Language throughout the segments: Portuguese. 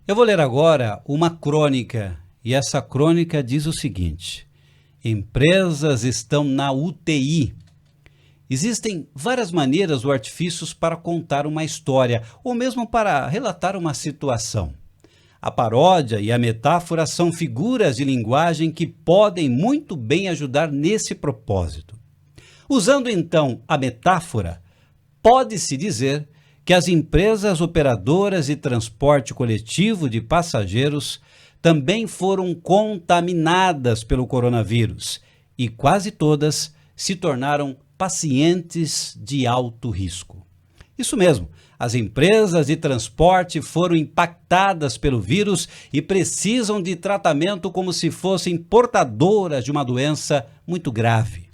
Eu vou ler agora uma crônica, e essa crônica diz o seguinte: empresas estão na UTI. Existem várias maneiras ou artifícios para contar uma história, ou mesmo para relatar uma situação. A paródia e a metáfora são figuras de linguagem que podem muito bem ajudar nesse propósito. Usando então a metáfora, pode-se dizer que as empresas operadoras de transporte coletivo de passageiros também foram contaminadas pelo coronavírus e quase todas se tornaram pacientes de alto risco. Isso mesmo, as empresas de transporte foram impactadas pelo vírus e precisam de tratamento como se fossem portadoras de uma doença muito grave.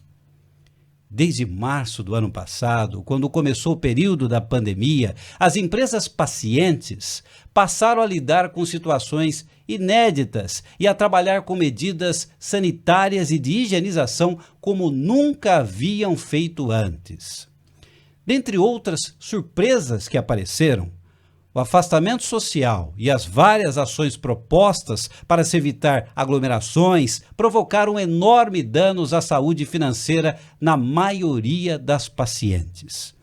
Desde março do ano passado, quando começou o período da pandemia, as empresas pacientes passaram a lidar com situações inéditas e a trabalhar com medidas sanitárias e de higienização como nunca haviam feito antes. Dentre outras surpresas que apareceram, o afastamento social e as várias ações propostas para se evitar aglomerações provocaram enormes danos à saúde financeira na maioria das pacientes.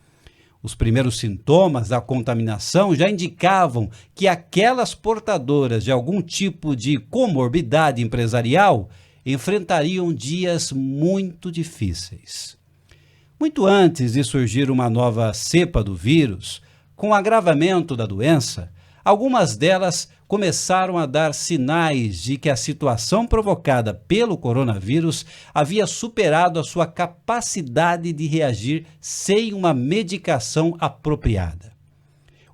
Os primeiros sintomas da contaminação já indicavam que aquelas portadoras de algum tipo de comorbidade empresarial enfrentariam dias muito difíceis. Muito antes de surgir uma nova cepa do vírus, com o agravamento da doença, algumas delas começaram a dar sinais de que a situação provocada pelo coronavírus havia superado a sua capacidade de reagir sem uma medicação apropriada.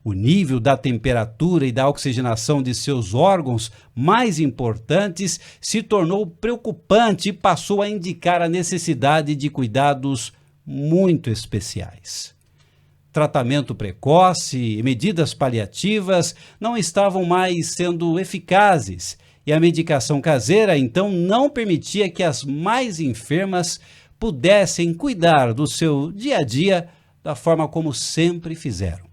O nível da temperatura e da oxigenação de seus órgãos mais importantes se tornou preocupante e passou a indicar a necessidade de cuidados muito especiais. Tratamento precoce e medidas paliativas não estavam mais sendo eficazes e a medicação caseira então não permitia que as mais enfermas pudessem cuidar do seu dia a dia da forma como sempre fizeram.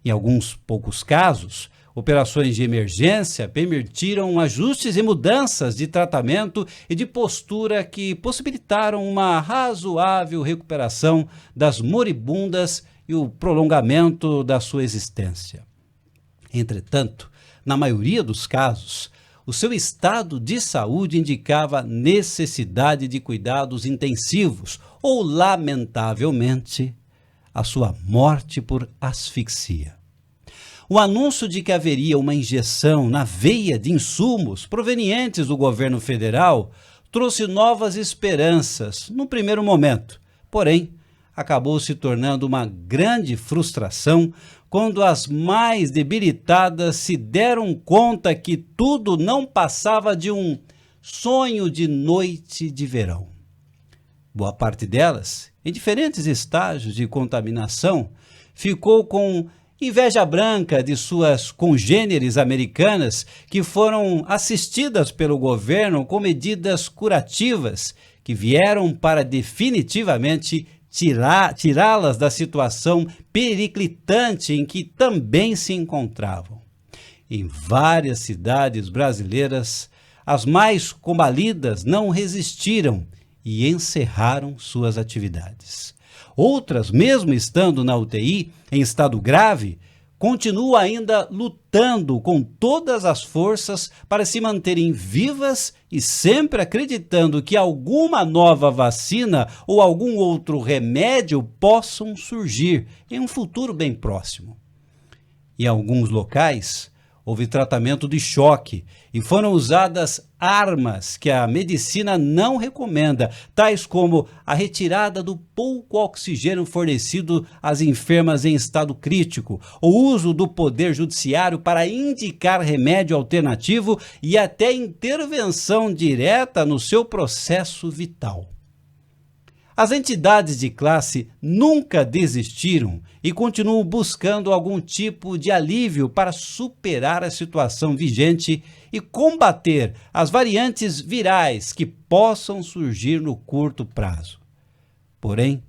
Em alguns poucos casos, operações de emergência permitiram ajustes e mudanças de tratamento e de postura que possibilitaram uma razoável recuperação das moribundas e o prolongamento da sua existência. Entretanto, na maioria dos casos, o seu estado de saúde indicava necessidade de cuidados intensivos ou, lamentavelmente, a sua morte por asfixia. O anúncio de que haveria uma injeção na veia de insumos provenientes do governo federal trouxe novas esperanças no primeiro momento, porém, acabou se tornando uma grande frustração quando as mais debilitadas se deram conta que tudo não passava de um sonho de noite de verão. Boa parte delas, em diferentes estágios de contaminação, ficou com inveja branca de suas congêneres americanas que foram assistidas pelo governo com medidas curativas que vieram para definitivamente tirá-las da situação periclitante em que também se encontravam. Em várias cidades brasileiras, as mais combalidas não resistiram e encerraram suas atividades. Outras, mesmo estando na UTI, em estado grave, continuam ainda lutando com todas as forças para se manterem vivas e sempre acreditando que alguma nova vacina ou algum outro remédio possam surgir em um futuro bem próximo. Em alguns locais, houve tratamento de choque e foram usadas armas que a medicina não recomenda, tais como a retirada do pouco oxigênio fornecido às enfermas em estado crítico, o uso do poder judiciário para indicar remédio alternativo e até intervenção direta no seu processo vital. As entidades de classe nunca desistiram e continuam buscando algum tipo de alívio para superar a situação vigente e combater as variantes virais que possam surgir no curto prazo. Porém,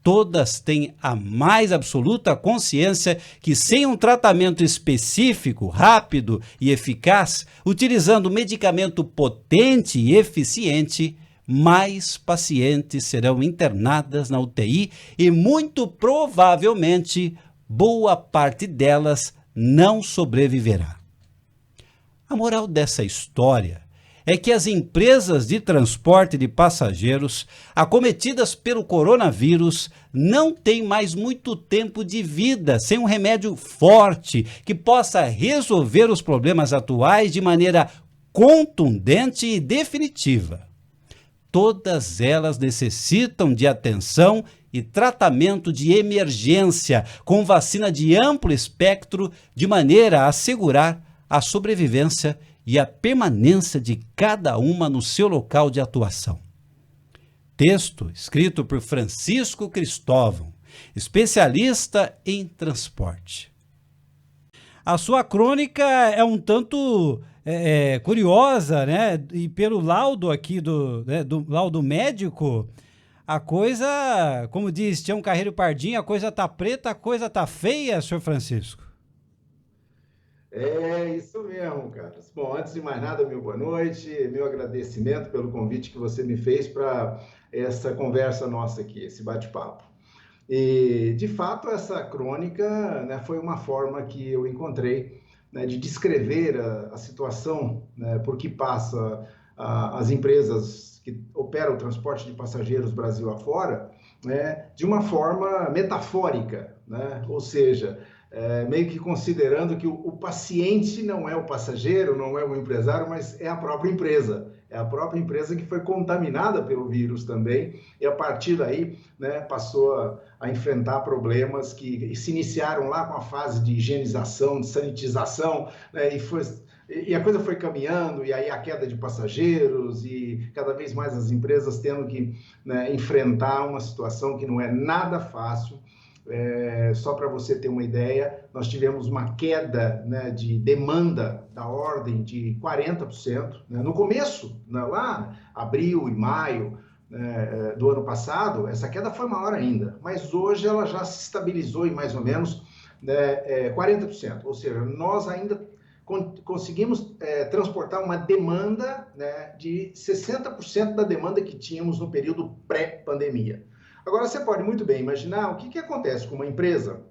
todas têm a mais absoluta consciência que sem um tratamento específico, rápido e eficaz, utilizando medicamento potente e eficiente, mais pacientes serão internadas na UTI e muito provavelmente boa parte delas não sobreviverá. A moral dessa história é que as empresas de transporte de passageiros acometidas pelo coronavírus não têm mais muito tempo de vida sem um remédio forte que possa resolver os problemas atuais de maneira contundente e definitiva. Todas elas necessitam de atenção e tratamento de emergência com vacina de amplo espectro de maneira a assegurar a sobrevivência e a permanência de cada uma no seu local de atuação. Texto escrito por Francisco Cristóvão, especialista em transporte. A sua crônica é um tanto curiosa, né? E pelo laudo aqui do laudo médico, a coisa, como diz Tião Carreiro Pardinho, a coisa tá preta, a coisa tá feia, senhor Francisco. É isso mesmo, Carlos. Bom, antes de mais nada, meu boa noite, meu agradecimento pelo convite que você me fez para essa conversa nossa aqui, esse bate-papo. E, de fato, essa crônica, né, foi uma forma que eu encontrei, né, de descrever a situação, né, por que passa as empresas que operam o transporte de passageiros Brasil afora, né, de uma forma metafórica, né? Ou seja, meio que considerando que o paciente não é o passageiro, não é o empresário, mas é a própria empresa. É a própria empresa que foi contaminada pelo vírus também, e a partir daí, né, passou a enfrentar problemas que se iniciaram lá com a fase de higienização, de sanitização, né, e a coisa foi caminhando, e aí a queda de passageiros, e cada vez mais as empresas tendo que, né, enfrentar uma situação que não é nada fácil. Só para você ter uma ideia, nós tivemos uma queda, né, de demanda da ordem de 40%. Né? No começo, né, lá, abril e maio, do ano passado, essa queda foi maior ainda, mas hoje ela já se estabilizou em mais ou menos, né, 40%. Ou seja, nós ainda conseguimos transportar uma demanda, né, de 60% da demanda que tínhamos no período pré-pandemia. Agora, você pode muito bem imaginar o que acontece com uma empresa,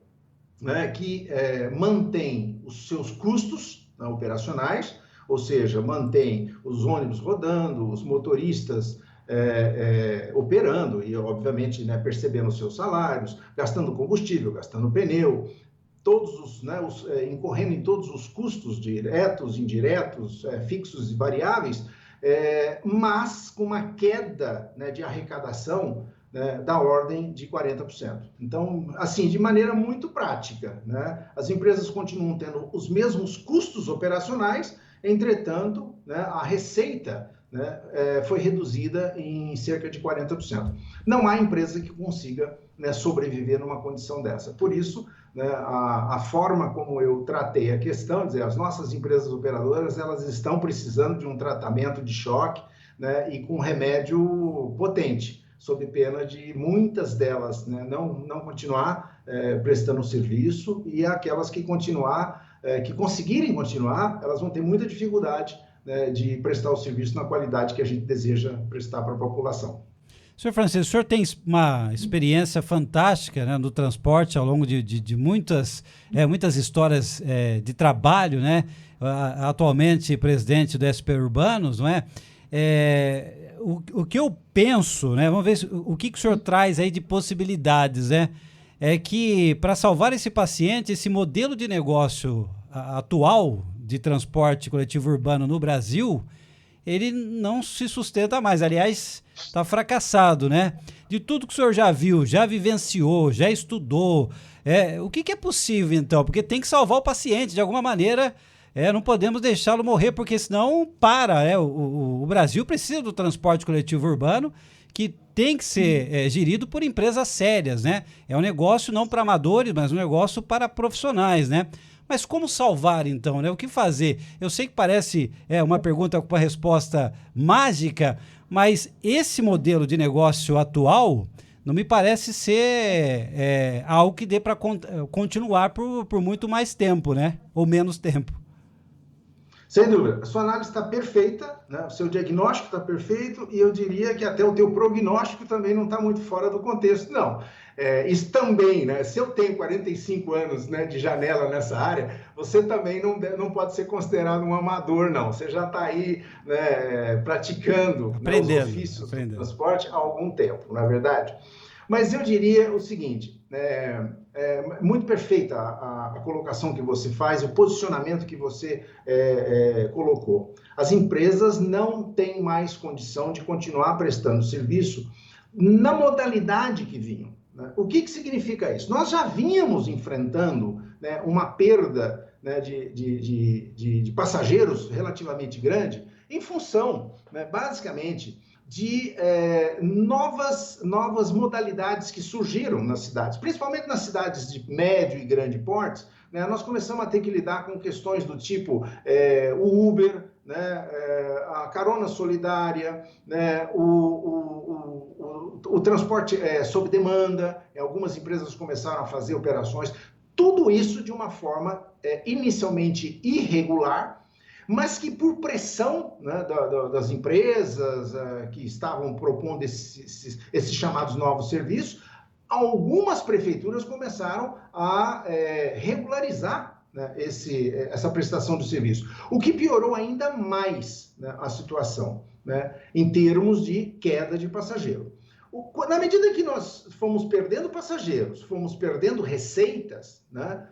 né, que mantém os seus custos, né, operacionais, ou seja, mantém os ônibus rodando, os motoristas operando e, obviamente, né, percebendo os seus salários, gastando combustível, gastando pneu, incorrendo em todos os custos diretos, indiretos, fixos e variáveis, mas com uma queda, né, de arrecadação, né, da ordem de 40%. Então, assim, de maneira muito prática, né, as empresas continuam tendo os mesmos custos operacionais, entretanto, né, a receita, né, foi reduzida em cerca de 40%. Não há empresa que consiga, né, sobreviver numa condição dessa. Por isso, né, a forma como eu tratei a questão, dizer, as nossas empresas operadoras, elas estão precisando de um tratamento de choque, né, e com remédio potente, sob pena de muitas delas, né, não continuar prestando serviço, e aquelas que conseguirem continuar, elas vão ter muita dificuldade, né, de prestar o serviço na qualidade que a gente deseja prestar para a população. Senhor Francisco, o senhor tem uma experiência fantástica, né, no transporte ao longo de muitas histórias de trabalho, né? Atualmente presidente do SP Urbanos, não é? O que eu penso, né? Vamos ver o que o senhor traz aí de possibilidades, né? É que para salvar esse paciente, esse modelo de negócio atual de transporte coletivo urbano no Brasil, ele não se sustenta mais. Aliás, está fracassado, né? De tudo que o senhor já viu, já vivenciou, já estudou, o que é possível então? Porque tem que salvar o paciente de alguma maneira. Não podemos deixá-lo morrer, porque senão para. O Brasil precisa do transporte coletivo urbano, que tem que ser gerido por empresas sérias, né? É um negócio não para amadores, mas um negócio para profissionais, né? Mas como salvar, então, né? O que fazer? Eu sei que parece uma pergunta com uma resposta mágica, mas esse modelo de negócio atual não me parece ser algo que dê para continuar por muito mais tempo, né? Ou menos tempo. Sem dúvida. A sua análise está perfeita, né? O seu diagnóstico está perfeito e eu diria que até o teu prognóstico também não está muito fora do contexto, não. Isso também, né? Se eu tenho 45 anos, né, de janela nessa área, você também não pode ser considerado um amador, não. Você já está aí, né, praticando, né, os ofícios do transporte há algum tempo, não é verdade? Mas eu diria o seguinte, muito perfeita a colocação que você faz, o posicionamento que você colocou. As empresas não têm mais condição de continuar prestando serviço na modalidade que vinham. Né? O que significa isso? Nós já vínhamos enfrentando, né, uma perda, né, de passageiros relativamente grande em função, né, basicamente, de novas modalidades que surgiram nas cidades, principalmente nas cidades de médio e grande porte, né, nós começamos a ter que lidar com questões do tipo o Uber, né, a carona solidária, né, o transporte sob demanda, algumas empresas começaram a fazer operações, tudo isso de uma forma inicialmente irregular, mas que por pressão, né, das empresas que estavam propondo esses chamados novos serviços, algumas prefeituras começaram a regularizar, né, essa prestação do serviço, o que piorou ainda mais, né, a situação, né, em termos de queda de passageiro. Na medida que nós fomos perdendo passageiros, fomos perdendo receitas, né,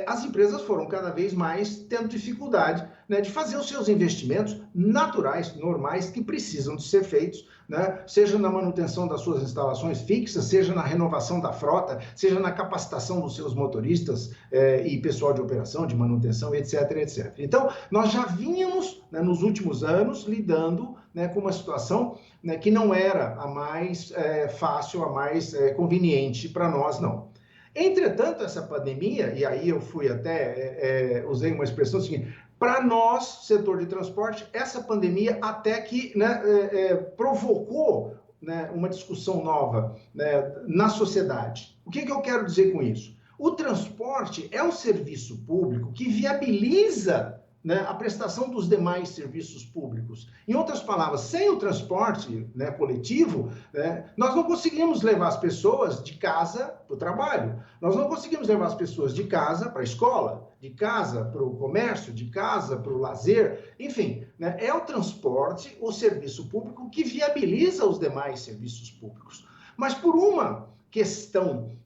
as empresas foram cada vez mais tendo dificuldade, né, de fazer os seus investimentos naturais, normais, que precisam de ser feitos, né, seja na manutenção das suas instalações fixas, seja na renovação da frota, seja na capacitação dos seus motoristas e pessoal de operação, de manutenção, etc, etc. Então, nós já vínhamos, né, nos últimos anos lidando, né, com uma situação, né, que não era a mais fácil, a mais conveniente para nós, não. Entretanto, essa pandemia, e aí eu fui até, usei uma expressão seguinte, para nós, setor de transporte, essa pandemia até que, né, provocou, né, uma discussão nova, né, na sociedade. O que eu quero dizer com isso? O transporte é um serviço público que viabiliza, né, a prestação dos demais serviços públicos. Em outras palavras, sem o transporte, né, coletivo, né, nós não conseguimos levar as pessoas de casa para o trabalho, nós não conseguimos levar as pessoas de casa para a escola, de casa para o comércio, de casa para o lazer, enfim, né, é o transporte, o serviço público que viabiliza os demais serviços públicos. Mas por uma questão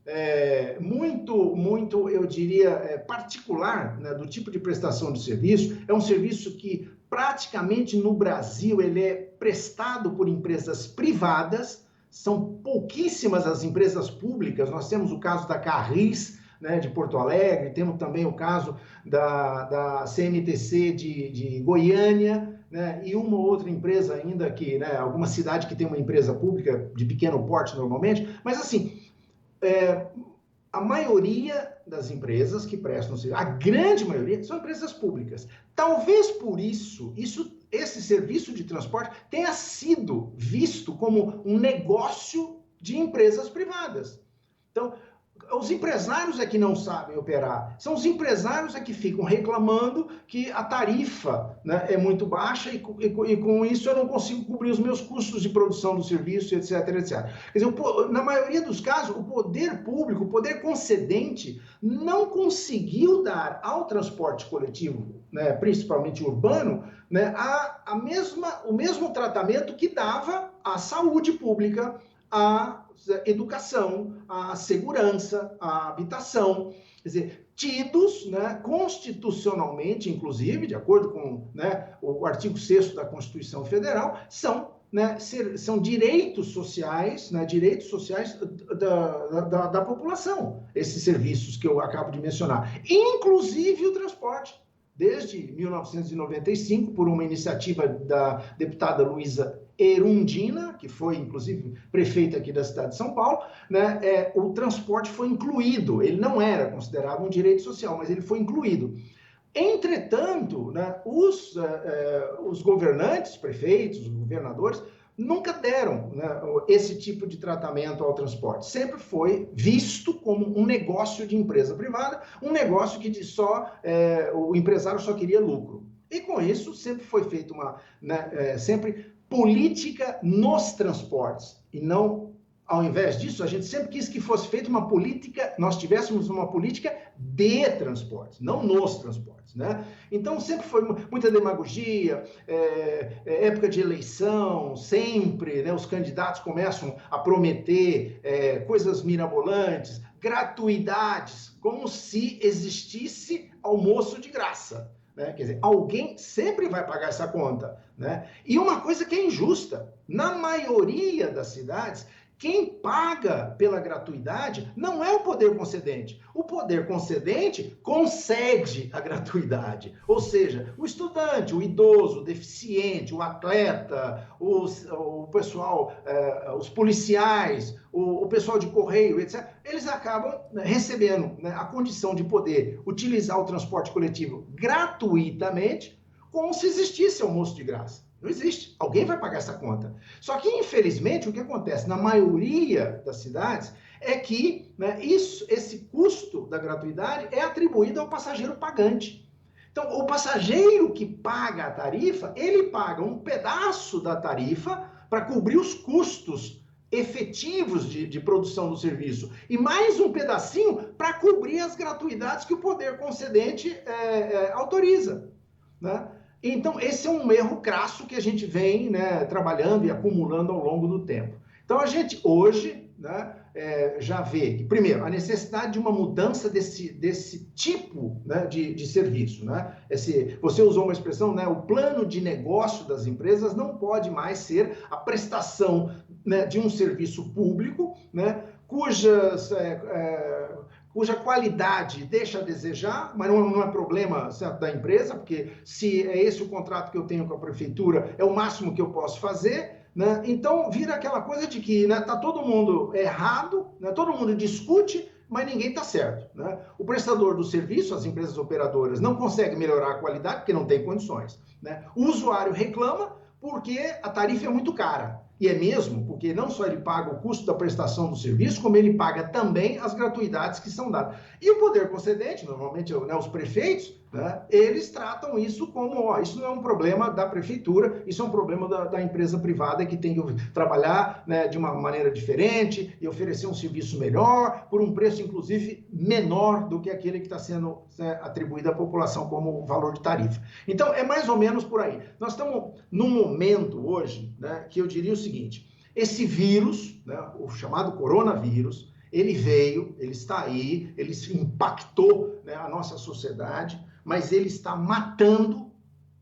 muito, eu diria, particular, né, do tipo de prestação de serviço, é um serviço que praticamente no Brasil ele é prestado por empresas privadas, são pouquíssimas as empresas públicas, nós temos o caso da Carris, né, de Porto Alegre, temos também o caso da CMTC de Goiânia, né, e uma outra empresa ainda que, né, alguma cidade que tem uma empresa pública de pequeno porte normalmente, mas assim, a maioria das empresas que prestam serviço, a grande maioria, são empresas públicas. Talvez por isso, esse serviço de transporte tenha sido visto como um negócio de empresas privadas. Então, os empresários é que não sabem operar, são os empresários é que ficam reclamando que a tarifa, né, é muito baixa e com isso eu não consigo cobrir os meus custos de produção do serviço, etc, etc. Quer dizer, na maioria dos casos, o poder público, o poder concedente, não conseguiu dar ao transporte coletivo, né, principalmente urbano, né, o mesmo tratamento que dava à saúde pública, à educação, à segurança, à habitação, quer dizer, tidos, né, constitucionalmente, inclusive, de acordo com, né, o artigo 6º da Constituição Federal, são direitos sociais, né, da população, esses serviços que eu acabo de mencionar, inclusive o transporte. Desde 1995, por uma iniciativa da deputada Luísa Erundina, que foi, inclusive, prefeita aqui da cidade de São Paulo, né, o transporte foi incluído. Ele não era considerado um direito social, mas ele foi incluído. Entretanto, né, os governantes, prefeitos, governadores, nunca deram, né, esse tipo de tratamento ao transporte. Sempre foi visto como um negócio de empresa privada, um negócio que o empresário só queria lucro. E com isso sempre foi feita sempre política nos transportes, e não, ao invés disso, a gente sempre quis que fosse feita uma política, nós tivéssemos uma política de transportes, não nos transportes, né? Então sempre foi muita demagogia, época de eleição, sempre, né, os candidatos começam a prometer coisas mirabolantes, gratuidades, como se existisse almoço de graça. Né? Quer dizer, alguém sempre vai pagar essa conta. Né? E uma coisa que é injusta, na maioria das cidades, quem paga pela gratuidade não é o poder concedente. O poder concedente concede a gratuidade. Ou seja, o estudante, o idoso, o deficiente, o atleta, o pessoal, os policiais, o pessoal de correio, etc., eles acabam recebendo, né, a condição de poder utilizar o transporte coletivo gratuitamente, como se existisse almoço de graça. Não existe. Alguém vai pagar essa conta. Só que, infelizmente, o que acontece na maioria das cidades é que, né, esse custo da gratuidade é atribuído ao passageiro pagante. Então, o passageiro que paga a tarifa, ele paga um pedaço da tarifa para cobrir os custos efetivos de produção do serviço e mais um pedacinho para cobrir as gratuidades que o poder concedente autoriza, né? Então, esse é um erro crasso que a gente vem, né, trabalhando e acumulando ao longo do tempo. Então, a gente hoje, né, já vê, primeiro, a necessidade de uma mudança desse tipo, né, de serviço. Né? Você usou uma expressão, né, o plano de negócio das empresas não pode mais ser a prestação, né, de um serviço público, né, cuja qualidade deixa a desejar, mas não é problema, certo, da empresa, porque se é esse o contrato que eu tenho com a prefeitura, é o máximo que eu posso fazer, né? Então vira aquela coisa de que, né, tá todo mundo errado, né, todo mundo discute, mas ninguém está certo. Né? O prestador do serviço, as empresas operadoras, não consegue melhorar a qualidade porque não tem condições. Né? O usuário reclama porque a tarifa é muito cara. E é mesmo, porque não só ele paga o custo da prestação do serviço, como ele paga também as gratuidades que são dadas. E o poder concedente, normalmente, né, os prefeitos, né, eles tratam isso como, isso não é um problema da prefeitura, isso é um problema da empresa privada que tem que trabalhar, né, de uma maneira diferente e oferecer um serviço melhor, por um preço, inclusive, menor do que aquele que está sendo, né, atribuído à população como valor de tarifa. Então, é mais ou menos por aí. Nós estamos num momento hoje, né, que eu diria o seguinte: esse vírus, né, o chamado coronavírus, ele veio, ele está aí, ele impactou, né, a nossa sociedade, mas ele está matando,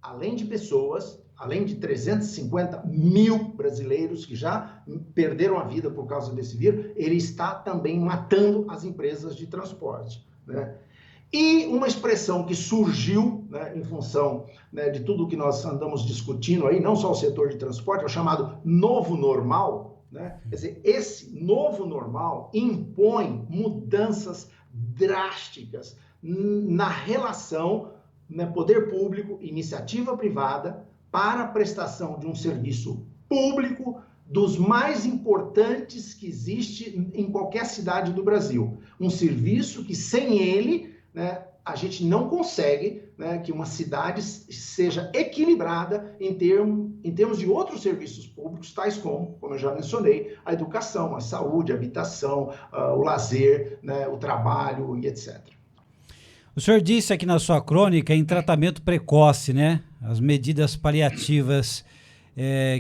além de pessoas, além de 350 mil brasileiros que já perderam a vida por causa desse vírus, ele está também matando as empresas de transporte. Né? E uma expressão que surgiu, né, em função, né, de tudo que nós andamos discutindo aí, não só o setor de transporte, é o chamado novo normal. Né? Quer dizer, esse novo normal impõe mudanças drásticas na relação, né, poder público, iniciativa privada, para a prestação de um serviço público dos mais importantes que existe em qualquer cidade do Brasil. Um serviço que, sem ele, né, a gente não consegue, né, que uma cidade seja equilibrada em termos de outros serviços públicos, tais como eu já mencionei, a educação, a saúde, a habitação, o lazer, né, o trabalho e etc. O senhor disse aqui na sua crônica em tratamento precoce, né? As medidas paliativas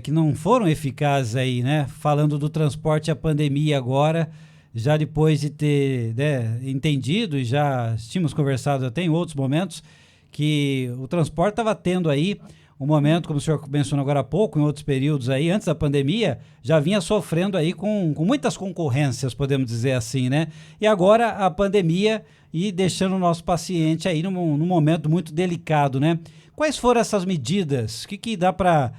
que não foram eficazes aí, né? Falando do transporte à pandemia agora, já depois de ter, né, entendido, e já tínhamos conversado até em outros momentos, que o transporte estava tendo aí um momento, como o senhor mencionou agora há pouco, em outros períodos aí, antes da pandemia, já vinha sofrendo aí com muitas concorrências, podemos dizer assim, né? E agora a pandemia e deixando o nosso paciente aí num momento muito delicado, né? Quais foram essas medidas? O que dá para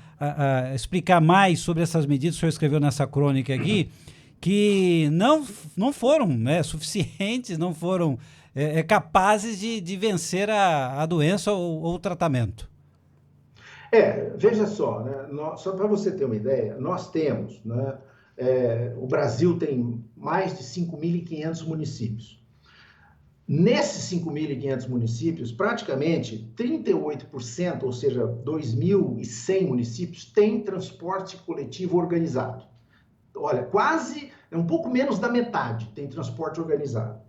explicar mais sobre essas medidas que o senhor escreveu nessa crônica aqui, que não foram, né, suficientes, não foram capazes de vencer a doença ou o tratamento? Veja só, né? Só para você ter uma ideia, nós temos, né? O Brasil tem mais de 5.500 municípios. Nesses 5.500 municípios, praticamente 38%, ou seja, 2.100 municípios, têm transporte coletivo organizado. Olha, quase, um pouco menos da metade tem transporte organizado.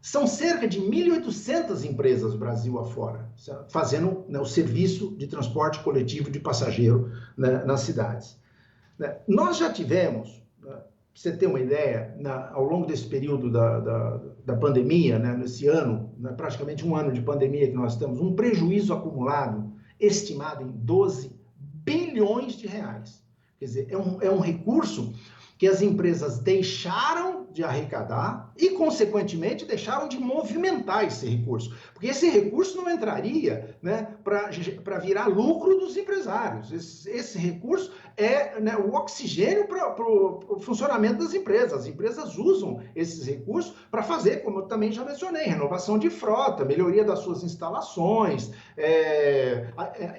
São cerca de 1.800 empresas Brasil afora, fazendo, né, o serviço de transporte coletivo de passageiro, né, nas cidades. Nós já tivemos, né, para você ter uma ideia, ao longo desse período da pandemia, né, nesse ano, né, praticamente um ano de pandemia que nós estamos, um prejuízo acumulado estimado em 12 bilhões de reais. Quer dizer, é um recurso que as empresas deixaram de arrecadar e, consequentemente, deixaram de movimentar esse recurso. Porque esse recurso não entraria, né, para virar lucro dos empresários. Esse recurso é, né, o oxigênio para o funcionamento das empresas. As empresas usam esses recursos para fazer, como eu também já mencionei, renovação de frota, melhoria das suas instalações.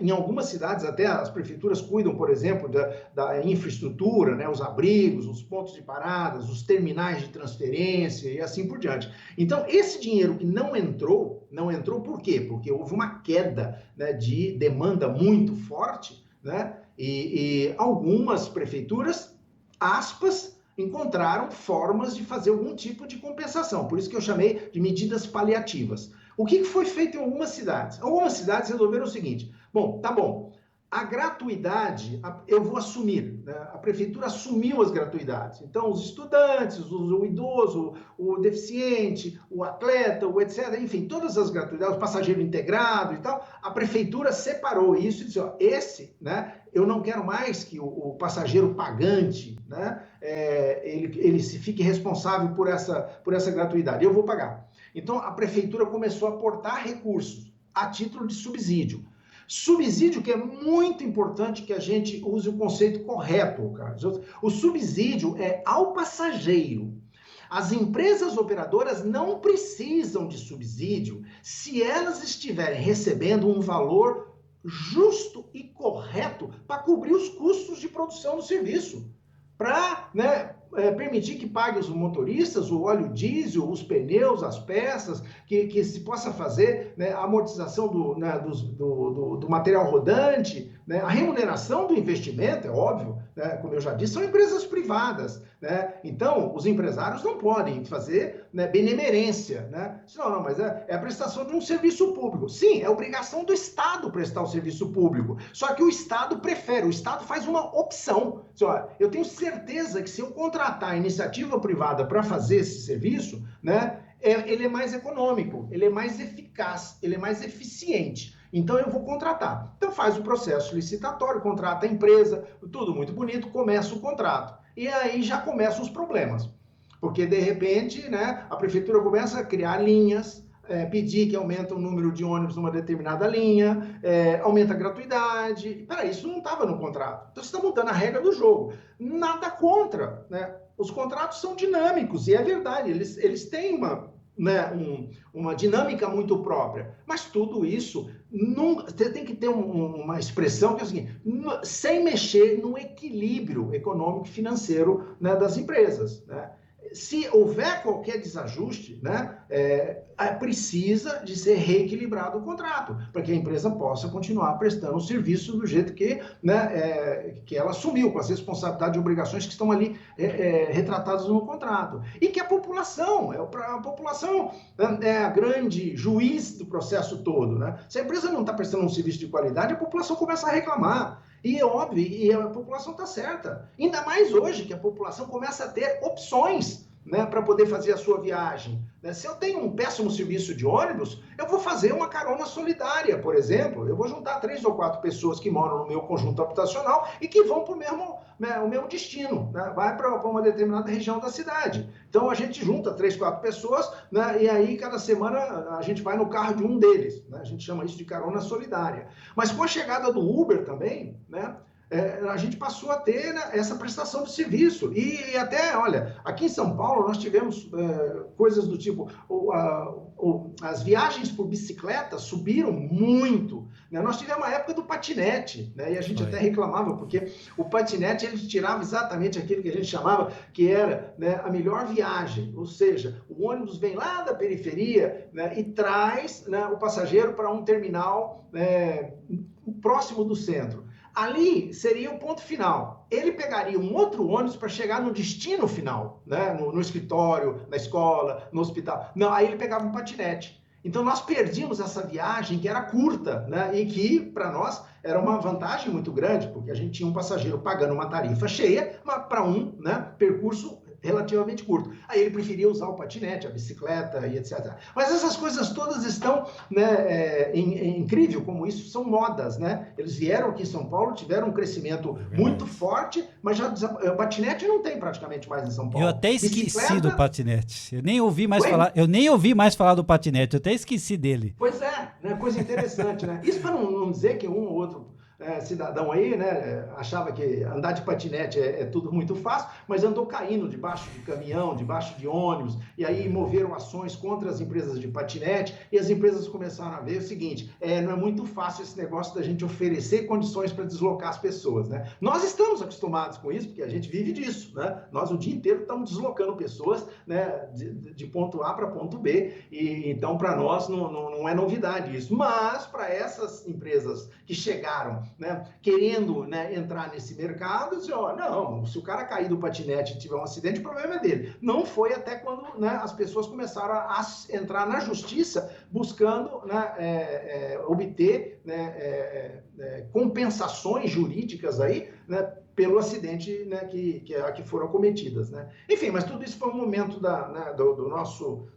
Em algumas cidades, até as prefeituras cuidam, por exemplo, da infraestrutura, né, os abrigos, os pontos de paradas, os terminais de transferência e assim por diante. Então, esse dinheiro que não entrou por quê? Porque houve uma queda, né, de demanda muito forte, né, e algumas prefeituras, aspas, encontraram formas de fazer algum tipo de compensação. Por isso que eu chamei de medidas paliativas. O que foi feito em algumas cidades? Algumas cidades resolveram o seguinte: bom, tá bom, a gratuidade eu vou assumir, né? A prefeitura assumiu as gratuidades. Então, os estudantes, o idoso, o deficiente, o atleta, o etc., enfim, todas as gratuidades, o passageiro integrado e tal, a prefeitura separou isso e disse: ó, né, eu não quero mais que o passageiro pagante, né, ele se fique responsável por essa gratuidade, eu vou pagar. Então, a prefeitura começou a aportar recursos a título de subsídio. Subsídio, que é muito importante que a gente use o conceito correto, Carlos. O subsídio é ao passageiro. As empresas operadoras não precisam de subsídio se elas estiverem recebendo um valor justo e correto para cobrir os custos de produção do serviço. Para, né, permitir que pague os motoristas, o óleo diesel, os pneus, as peças, que se possa fazer, né, a amortização do material rodante, né, a remuneração do investimento, é óbvio, né, como eu já disse, são empresas privadas, né? Então, os empresários não podem fazer, né, benemerência, né? Não, mas é a prestação de um serviço público. Sim, é obrigação do Estado prestar o serviço público, só que o Estado prefere, o Estado faz uma opção. Olha, eu tenho certeza que se eu contratar a iniciativa privada para fazer esse serviço, né, ele é mais econômico, ele é mais eficaz, ele é mais eficiente. Então, eu vou contratar. Então, faz o processo licitatório, contrata a empresa, tudo muito bonito, começa o contrato. E aí já começam os problemas. Porque, de repente, né, a prefeitura começa a criar linhas, pedir que aumente o número de ônibus numa determinada linha, aumenta a gratuidade. Peraí, isso não estava no contrato. Então, você está mudando a regra do jogo. Nada contra, né? Os contratos são dinâmicos, e é verdade, eles têm uma dinâmica muito própria. Mas tudo isso, você tem que ter uma expressão que é o seguinte: sem mexer no equilíbrio econômico e financeiro, né, das empresas, né? Se houver qualquer desajuste, né, precisa de ser reequilibrado o contrato, para que a empresa possa continuar prestando o serviço do jeito que, né, que ela assumiu, com as responsabilidades e obrigações que estão ali retratadas no contrato. E que a população é a grande juiz do processo todo, né? Se a empresa não está prestando um serviço de qualidade, a população começa a reclamar. E é óbvio, e a população está certa. Ainda mais hoje, que a população começa a ter opções, né, para poder fazer a sua viagem. Se eu tenho um péssimo serviço de ônibus, eu vou fazer uma carona solidária, por exemplo. Eu vou juntar 3 ou 4 pessoas que moram no meu conjunto habitacional e que vão para o mesmo destino, né? Vai para uma determinada região da cidade. Então, a gente junta 3, 4 pessoas, né, e aí, cada semana, a gente vai no carro de um deles, né? A gente chama isso de carona solidária. Mas com a chegada do Uber também, né, a gente passou a ter, né, essa prestação de serviço. E até, olha, aqui em São Paulo nós tivemos coisas do tipo, as viagens por bicicleta subiram muito, né? Nós tivemos a época do patinete, né? E a gente até reclamava, porque o patinete ele tirava exatamente aquilo que a gente chamava que era, né, a melhor viagem, ou seja, o ônibus vem lá da periferia, né, e traz, né, o passageiro para um terminal próximo do centro. Ali seria o ponto final. Ele pegaria um outro ônibus para chegar no destino final, né? No escritório, na escola, no hospital. Não, aí ele pegava um patinete. Então nós perdíamos essa viagem que era curta, né? E que para nós era uma vantagem muito grande, porque a gente tinha um passageiro pagando uma tarifa cheia para um, né, percurso relativamente curto. Aí ele preferia usar o patinete, a bicicleta e etc. Mas essas coisas todas estão, né, incrível como isso são modas, né? Eles vieram aqui em São Paulo, tiveram um crescimento muito forte, mas já o patinete não tem praticamente mais em São Paulo. Eu até esqueci bicicleta... do patinete. Eu nem ouvi mais falar do patinete, eu até esqueci dele. Pois é, né? Coisa interessante, né? Isso para não dizer que um ou outro cidadão aí, né, achava que andar de patinete é tudo muito fácil, mas andou caindo debaixo de caminhão, debaixo de ônibus, e aí moveram ações contra as empresas de patinete, e as empresas começaram a ver o seguinte, não é muito fácil esse negócio da gente oferecer condições para deslocar as pessoas, né? Nós estamos acostumados com isso, porque a gente vive disso, né? Nós o dia inteiro estamos deslocando pessoas, né, de ponto A para ponto B, e então para nós não é novidade isso, mas para essas empresas que chegaram, né, querendo, né, entrar nesse mercado, dizer, não, se o cara cair do patinete e tiver um acidente, o problema é dele. Não foi até quando, né, as pessoas começaram a entrar na justiça buscando, né, obter, né, compensações jurídicas aí, né, pelo acidente, né, que foram cometidas, né? Enfim, mas tudo isso foi um momento da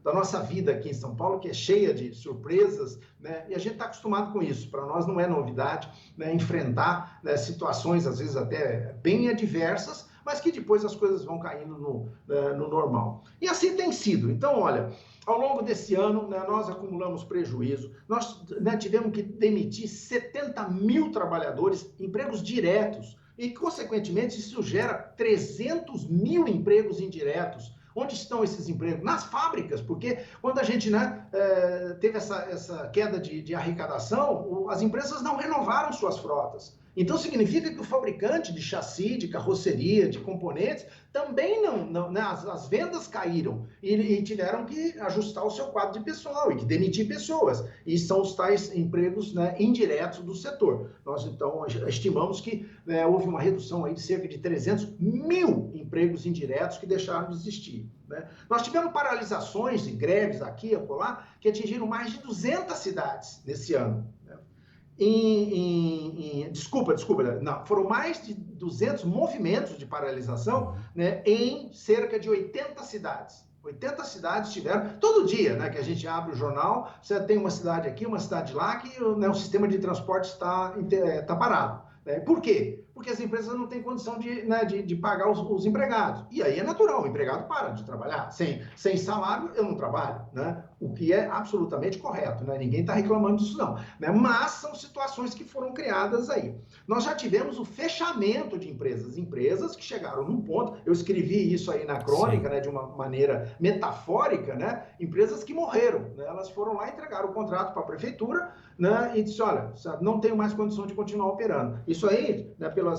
nossa vida aqui em São Paulo, que é cheia de surpresas, né? E a gente está acostumado com isso. Para nós não é novidade, né, enfrentar, né, situações, às vezes até bem adversas, mas que depois as coisas vão caindo no normal. E assim tem sido. Então, olha, ao longo desse ano, né, nós acumulamos prejuízo, nós, né, tivemos que demitir 70 mil trabalhadores, empregos diretos, e, consequentemente, isso gera 300 mil empregos indiretos. Onde estão esses empregos? Nas fábricas, porque quando a gente, né, teve essa queda de arrecadação, as empresas não renovaram suas frotas. Então, significa que o fabricante de chassi, de carroceria, de componentes, também né, as vendas caíram e tiveram que ajustar o seu quadro de pessoal e que demitir pessoas. E são os tais empregos, né, indiretos do setor. Nós, então, estimamos que, né, houve uma redução aí de cerca de 300 mil empregos indiretos que deixaram de existir, né? Nós tivemos paralisações e greves aqui e acolá que atingiram mais de 200 cidades nesse ano, né? Desculpa, não, foram mais de 200 movimentos de paralisação, né, em cerca de 80 cidades. 80 cidades tiveram, todo dia, né, que a gente abre o jornal, você tem uma cidade aqui, uma cidade lá, que, né, o sistema de transporte está parado. Né? Por quê? Porque as empresas não têm condição de pagar os empregados. E aí é natural, o empregado para de trabalhar. Sem salário, eu não trabalho, né? O que é absolutamente correto, né? Ninguém está reclamando disso, não. Né? Mas são situações que foram criadas aí. Nós já tivemos o fechamento de empresas que chegaram num ponto, eu escrevi isso aí na crônica, né, de uma maneira metafórica, né? Empresas que morreram, né? Elas foram lá e entregaram o contrato para a prefeitura, né, e disse, olha, não tenho mais condição de continuar operando. Isso aí, né, pelos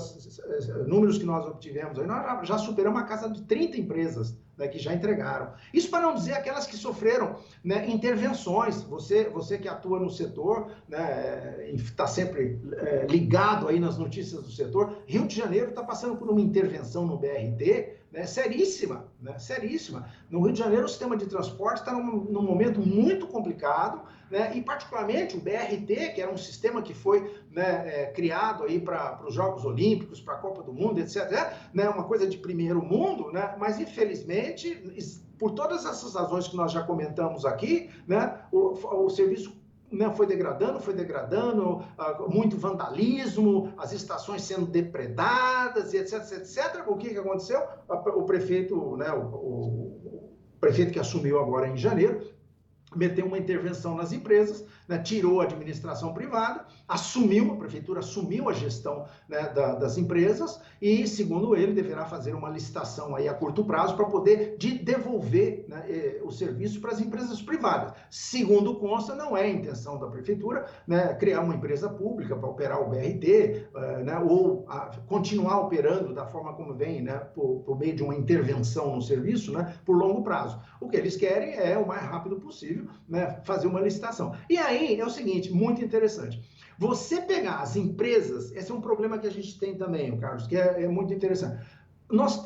números que nós obtivemos, aí, nós já superamos a casa de 30 empresas, né, que já entregaram. Isso para não dizer aquelas que sofreram, né, intervenções. Você que atua no setor, né, está sempre ligado aí nas notícias do setor. Rio de Janeiro está passando por uma intervenção no BRT, né, seríssima, né, seríssima. No Rio de Janeiro, o sistema de transporte está num momento muito complicado, né, e particularmente o BRT, que era um sistema que foi, né, criado aí para os Jogos Olímpicos, para a Copa do Mundo, etc., né, uma coisa de primeiro mundo, né, mas infelizmente, por todas essas razões que nós já comentamos aqui, né, o serviço, né, foi degradando, muito vandalismo, as estações sendo depredadas, etc. O que aconteceu? O prefeito, né, o prefeito que assumiu agora em janeiro, meteu uma intervenção nas empresas, né, tirou a administração privada, a prefeitura assumiu a gestão, né, das empresas e, segundo ele, deverá fazer uma licitação aí a curto prazo para poder devolver, né, o serviço para as empresas privadas. Segundo consta, não é a intenção da prefeitura, né, criar uma empresa pública para operar o BRT, né, ou continuar operando da forma como vem, né, por meio de uma intervenção no serviço, né, por longo prazo. O que eles querem é o mais rápido possível, né, fazer uma licitação. E aí é o seguinte, muito interessante. Você pegar as empresas, esse é um problema que a gente tem também, Carlos, que é muito interessante.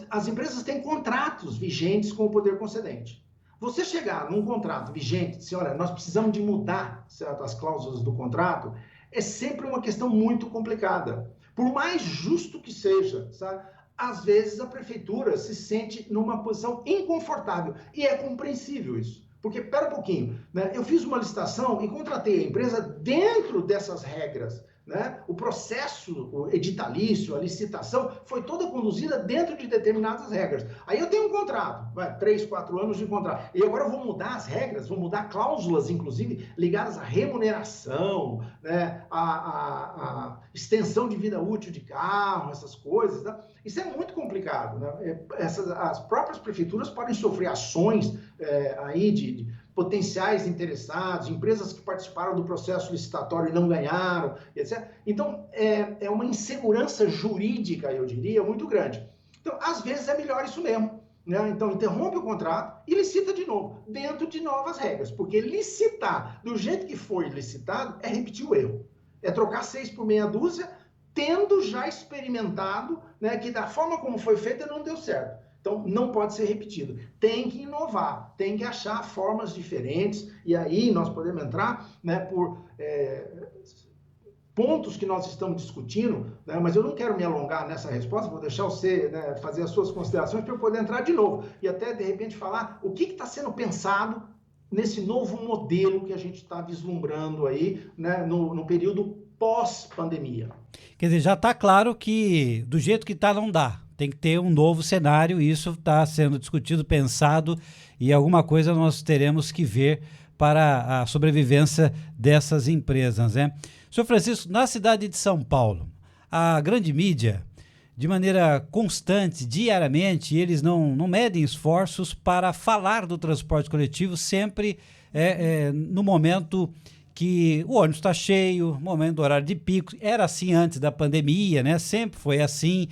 As empresas têm contratos vigentes com o poder concedente. Você chegar num contrato vigente e dizer, olha, nós precisamos de mudar certas cláusulas do contrato, é sempre uma questão muito complicada. Por mais justo que seja, sabe? Às vezes a prefeitura se sente numa posição inconfortável e é compreensível isso. Porque, espera um pouquinho, né? Eu fiz uma licitação e contratei a empresa dentro dessas regras, né? O processo editalício, a licitação, foi toda conduzida dentro de determinadas regras. Aí eu tenho um contrato, 3, 4 anos de contrato, e agora eu vou mudar as regras, vou mudar cláusulas, inclusive, ligadas à remuneração, né? A extensão de vida útil de carro, essas coisas, né? Isso é muito complicado, né? As próprias prefeituras podem sofrer ações aí de potenciais interessados, empresas que participaram do processo licitatório e não ganharam, etc. Então, é uma insegurança jurídica, eu diria, muito grande. Então, às vezes é melhor isso mesmo, né? Então, interrompe o contrato e licita de novo, dentro de novas regras, porque licitar do jeito que foi licitado é repetir o erro. É trocar 6 por meia dúzia, tendo já experimentado, né, que da forma como foi feita não deu certo. Então, não pode ser repetido. Tem que inovar, tem que achar formas diferentes, e aí nós podemos entrar, né, por pontos que nós estamos discutindo, né, mas eu não quero me alongar nessa resposta, vou deixar você, né, fazer as suas considerações para eu poder entrar de novo, e até, de repente, falar o que está sendo pensado nesse novo modelo que a gente está vislumbrando aí, né, no período pós-pandemia. Quer dizer, já está claro que do jeito que está não dá. Tem que ter um novo cenário, isso está sendo discutido, pensado, e alguma coisa nós teremos que ver para a sobrevivência dessas empresas, né? Senhor Francisco, na cidade de São Paulo, a grande mídia, de maneira constante, diariamente, eles não medem esforços para falar do transporte coletivo sempre no momento que o ônibus está cheio, momento do horário de pico, era assim antes da pandemia, né? Sempre foi assim,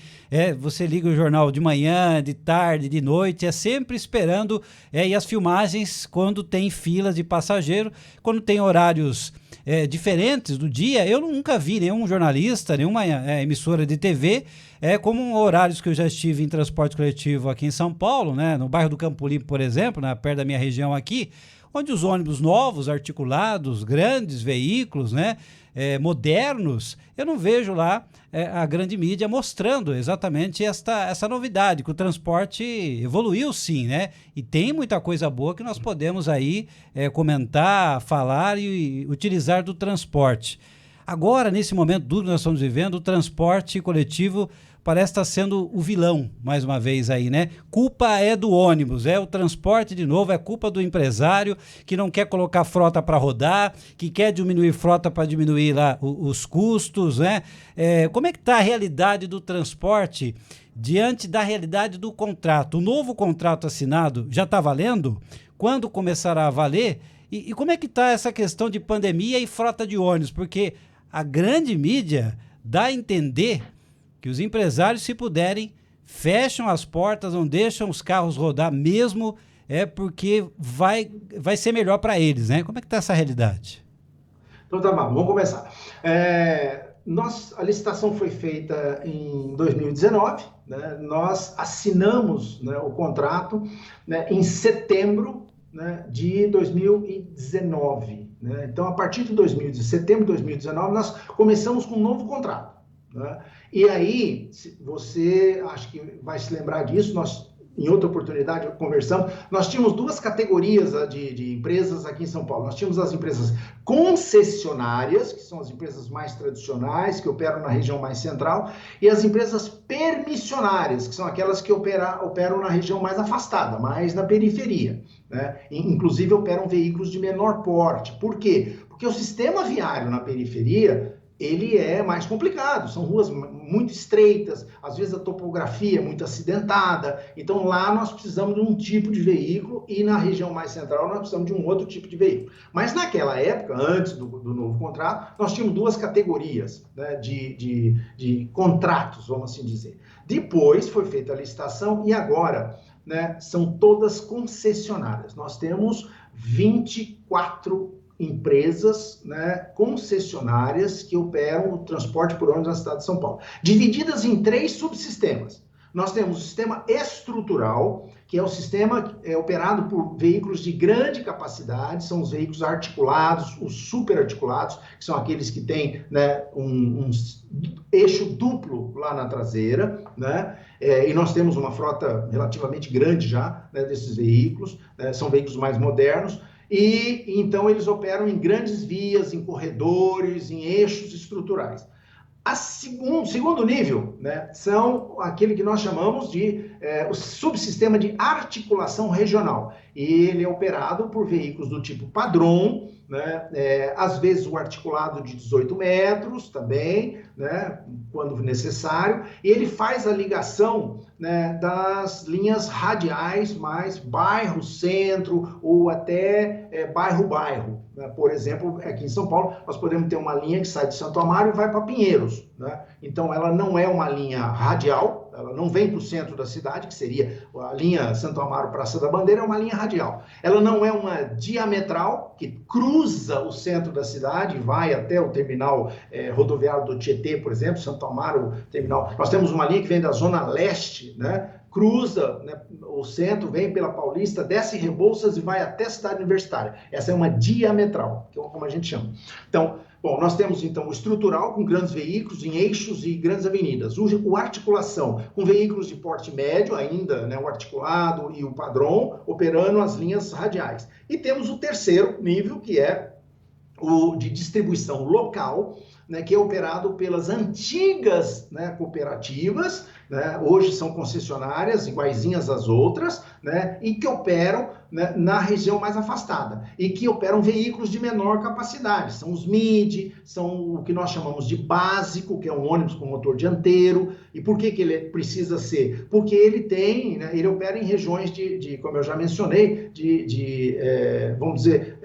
você liga o jornal de manhã, de tarde, de noite, é sempre esperando, e as filmagens quando tem filas de passageiro, quando tem horários diferentes do dia, eu nunca vi nenhum jornalista, nenhuma emissora de TV, como horários que eu já estive em transporte coletivo aqui em São Paulo, né? No bairro do Campo Limpo, por exemplo, perto da minha região aqui, onde os ônibus novos, articulados, grandes veículos, né, modernos, eu não vejo lá a grande mídia mostrando exatamente essa novidade, que o transporte evoluiu sim, né, e tem muita coisa boa que nós podemos aí comentar, falar e utilizar do transporte. Agora, nesse momento duro que nós estamos vivendo, o transporte coletivo parece estar sendo o vilão, mais uma vez aí, né? Culpa é do ônibus, o transporte de novo, é culpa do empresário que não quer colocar frota para rodar, que quer diminuir frota para diminuir lá os custos, né? Como é que está a realidade do transporte diante da realidade do contrato? O novo contrato assinado já está valendo? Quando começará a valer? E como é que está essa questão de pandemia e frota de ônibus? Porque a grande mídia dá a entender que os empresários, se puderem, fecham as portas, não deixam os carros rodar mesmo, porque vai ser melhor para eles, né? Como é que está essa realidade? Então tá bom, vamos começar. A licitação foi feita em 2019, né? Nós assinamos, né, o contrato, né, em setembro, né, de 2019. Né? Então, a partir de setembro de 2019, nós começamos com um novo contrato. Né? E aí, você acho que vai se lembrar disso, nós em outra oportunidade conversamos, nós tínhamos duas categorias de empresas aqui em São Paulo. Nós tínhamos as empresas concessionárias, que são as empresas mais tradicionais, que operam na região mais central, e as empresas permissionárias, que são aquelas que operam na região mais afastada, mais na periferia, né? Inclusive operam veículos de menor porte. Por quê? Porque o sistema viário na periferia, ele é mais complicado, são ruas muito estreitas, às vezes a topografia é muito acidentada, então lá nós precisamos de um tipo de veículo e na região mais central nós precisamos de um outro tipo de veículo. Mas naquela época, antes do novo contrato, nós tínhamos duas categorias, né, de contratos, vamos assim dizer. Depois foi feita a licitação e agora, né, são todas concessionárias. Nós temos 24 empresas, né, concessionárias que operam o transporte por ônibus na cidade de São Paulo, divididas em 3 subsistemas. Nós temos o sistema estrutural, que é o sistema operado por veículos de grande capacidade, são os veículos articulados, os superarticulados, que são aqueles que têm, né, um eixo duplo lá na traseira, né? E nós temos uma frota relativamente grande já, né, desses veículos, né? São veículos mais modernos. E então eles operam em grandes vias, em corredores, em eixos estruturais. O segundo nível, né, são aquele que nós chamamos de o subsistema de articulação regional. E ele é operado por veículos do tipo padrão, né, às vezes o articulado de 18 metros também, né, quando necessário, e ele faz a ligação, né, das linhas radiais mais bairro-centro ou até bairro-bairro. Né? Por exemplo, aqui em São Paulo, nós podemos ter uma linha que sai de Santo Amaro e vai para Pinheiros. Né? Então, ela não é uma linha radial, ela não vem para o centro da cidade, que seria a linha Santo Amaro Praça da Bandeira, é uma linha radial. Ela não é uma diametral, que cruza o centro da cidade e vai até o terminal rodoviário do Tietê, por exemplo, Santo Amaro Terminal. Nós temos uma linha que vem da Zona Leste, né? Cruza, né, o centro, vem pela Paulista, desce em Rebouças e vai até a Cidade Universitária. Essa é uma diametral, que é como a gente chama. Então, bom, nós temos então o estrutural com grandes veículos em eixos e grandes avenidas. O articulação com veículos de porte médio ainda, né, o articulado e o padrão operando as linhas radiais. E temos o terceiro nível, que é o de distribuição local, né, que é operado pelas antigas, né, cooperativas, né, hoje são concessionárias iguaizinhas às outras, né, e que operam, né, na região mais afastada e que operam veículos de menor capacidade. São os MIDI, são o que nós chamamos de básico, que é um ônibus com motor dianteiro. E por que ele precisa ser? Porque ele tem, né, ele opera em regiões como eu já mencionei, vamos dizer,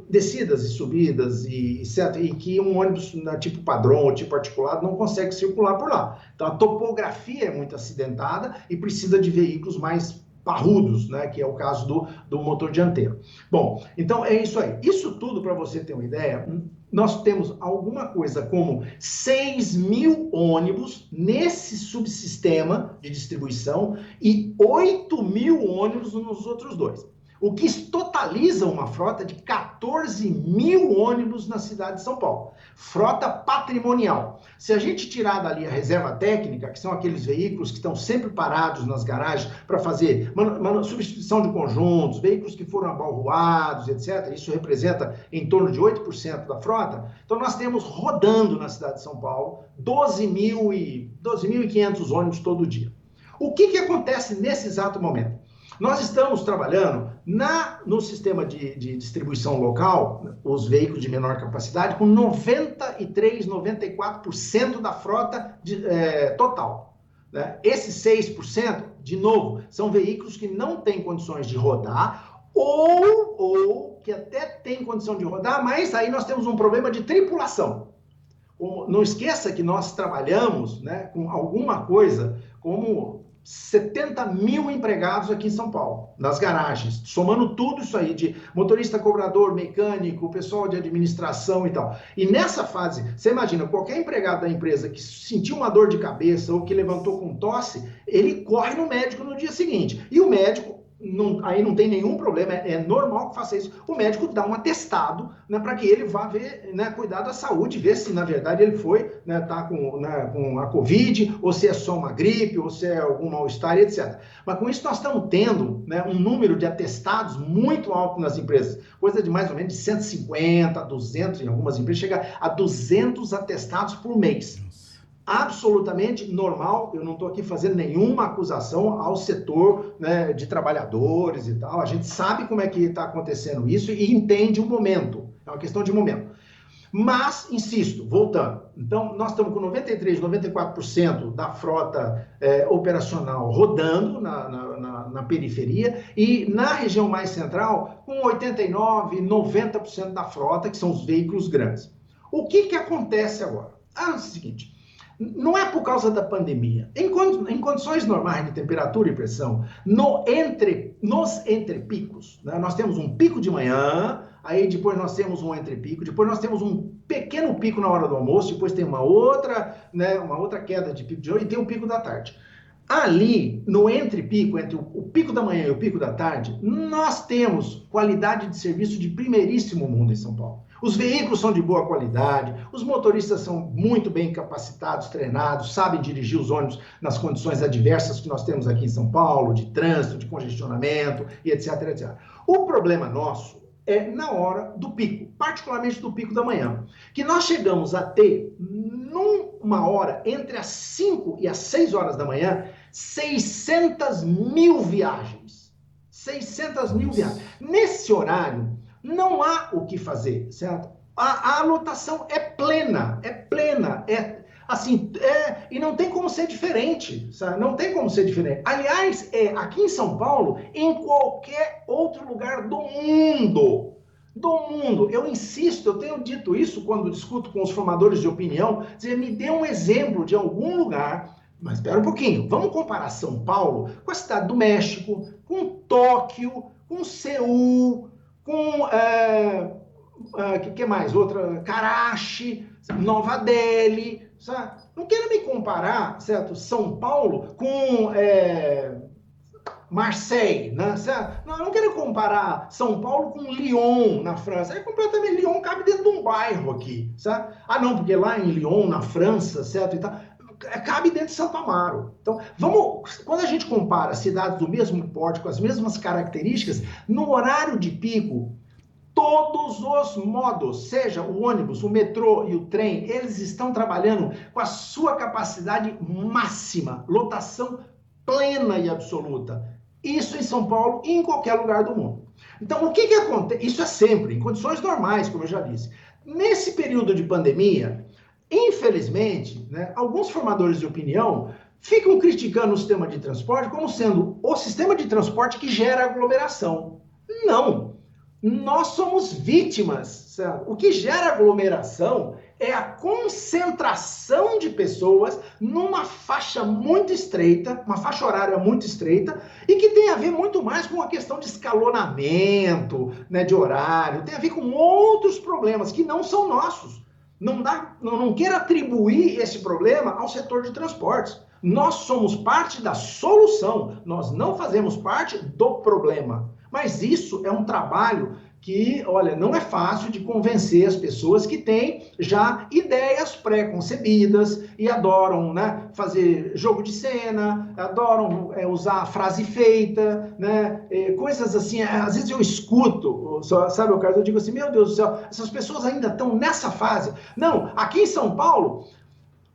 descidas e subidas e certo, e que um ônibus tipo padrão ou tipo articulado não consegue circular por lá. Então a topografia é muito acidentada e precisa de veículos mais parrudos, né, que é o caso do motor dianteiro. Bom, então é isso aí. Isso tudo, para você ter uma ideia, nós temos alguma coisa como 6.000 ônibus nesse subsistema de distribuição e 8.000 ônibus nos outros dois. O que totaliza uma frota de 14.000 ônibus na cidade de São Paulo. Frota patrimonial. Se a gente tirar dali a reserva técnica, que são aqueles veículos que estão sempre parados nas garagens para fazer substituição de conjuntos, veículos que foram abalroados, etc., isso representa em torno de 8% da frota. Então nós temos rodando na cidade de São Paulo 12.500 ônibus todo dia. O que acontece nesse exato momento? Nós estamos trabalhando no sistema de distribuição local, os veículos de menor capacidade, com 93%, 94% da frota total. Né? Esses 6%, de novo, são veículos que não têm condições de rodar ou que até têm condição de rodar, mas aí nós temos um problema de tripulação. Não esqueça que nós trabalhamos, né, com alguma coisa como 70.000 empregados aqui em São Paulo, nas garagens, somando tudo isso aí, de motorista, cobrador, mecânico, pessoal de administração e tal. E nessa fase, você imagina, qualquer empregado da empresa que sentiu uma dor de cabeça ou que levantou com tosse, ele corre no médico no dia seguinte. E o médico, aí não tem nenhum problema, é normal que faça isso. O médico dá um atestado, né, para que ele vá ver, né, cuidar da saúde, ver se na verdade ele foi, né, tá com a Covid, ou se é só uma gripe, ou se é algum mal-estar, etc. Mas com isso nós estamos tendo, né, um número de atestados muito alto nas empresas, coisa de mais ou menos de 150, 200, em algumas empresas chega a 200 atestados por mês. Absolutamente normal, eu não estou aqui fazendo nenhuma acusação ao setor, né, de trabalhadores e tal, a gente sabe como é que está acontecendo isso e entende o momento, é uma questão de momento. Mas, insisto, voltando, então nós estamos com 93%, 94% da frota operacional rodando na periferia e na região mais central com 89%, 90% da frota, que são os veículos grandes. O que acontece agora? É o seguinte... Não é por causa da pandemia. Em condições normais de temperatura e pressão, nos entrepicos, né, nós temos um pico de manhã, aí depois nós temos um entrepico, depois nós temos um pequeno pico na hora do almoço, depois tem uma outra queda de pico de noite e tem um pico da tarde. Ali, no entrepico, entre o pico da manhã e o pico da tarde, nós temos qualidade de serviço de primeiríssimo mundo em São Paulo. Os veículos são de boa qualidade, os motoristas são muito bem capacitados, treinados, sabem dirigir os ônibus nas condições adversas que nós temos aqui em São Paulo, de trânsito, de congestionamento e etc, etc. O problema nosso é na hora do pico, particularmente do pico da manhã, que nós chegamos a ter, numa hora, entre as 5 e as 6 horas da manhã, 600 mil viagens. 600 mil viagens. Nesse horário, não há o que fazer, certo? A lotação é plena, e não tem como ser diferente, sabe? Não tem como ser diferente. Aliás, aqui em São Paulo, em qualquer outro lugar do mundo, eu insisto, eu tenho dito isso quando discuto com os formadores de opinião, dizer, me dê um exemplo de algum lugar, mas espera um pouquinho, vamos comparar São Paulo com a cidade do México, com Tóquio, com Seul, com, que mais? Outra, Karachi, Nova Delhi, sabe? Não quero me comparar, certo? São Paulo com Marseille, né? Certo? Não quero comparar São Paulo com Lyon, na França. É completamente, Lyon cabe dentro de um bairro aqui, sabe? Ah, não, porque lá em Lyon, na França, certo? E tal, cabe dentro de Santo Amaro. Então, quando a gente compara cidades do mesmo porte, com as mesmas características, no horário de pico, todos os modos, seja o ônibus, o metrô e o trem, eles estão trabalhando com a sua capacidade máxima, lotação plena e absoluta. Isso em São Paulo e em qualquer lugar do mundo. Então, o que acontece? Isso é sempre, em condições normais, como eu já disse. Nesse período de pandemia, infelizmente, né, alguns formadores de opinião ficam criticando o sistema de transporte como sendo o sistema de transporte que gera aglomeração. Não, nós somos vítimas, sabe? O que gera aglomeração é a concentração de pessoas numa faixa muito estreita, uma faixa horária muito estreita, e que tem a ver muito mais com a questão de escalonamento, né, de horário, tem a ver com outros problemas que não são nossos. Não quero atribuir esse problema ao setor de transportes. Nós somos parte da solução, nós não fazemos parte do problema. Mas isso é um trabalho que, olha, não é fácil de convencer as pessoas que têm já ideias pré-concebidas e adoram, né, fazer jogo de cena, adoram usar frase feita, né, coisas assim. Às vezes eu escuto, sabe, o caso, eu digo assim, meu Deus do céu, essas pessoas ainda estão nessa fase. Não, aqui em São Paulo,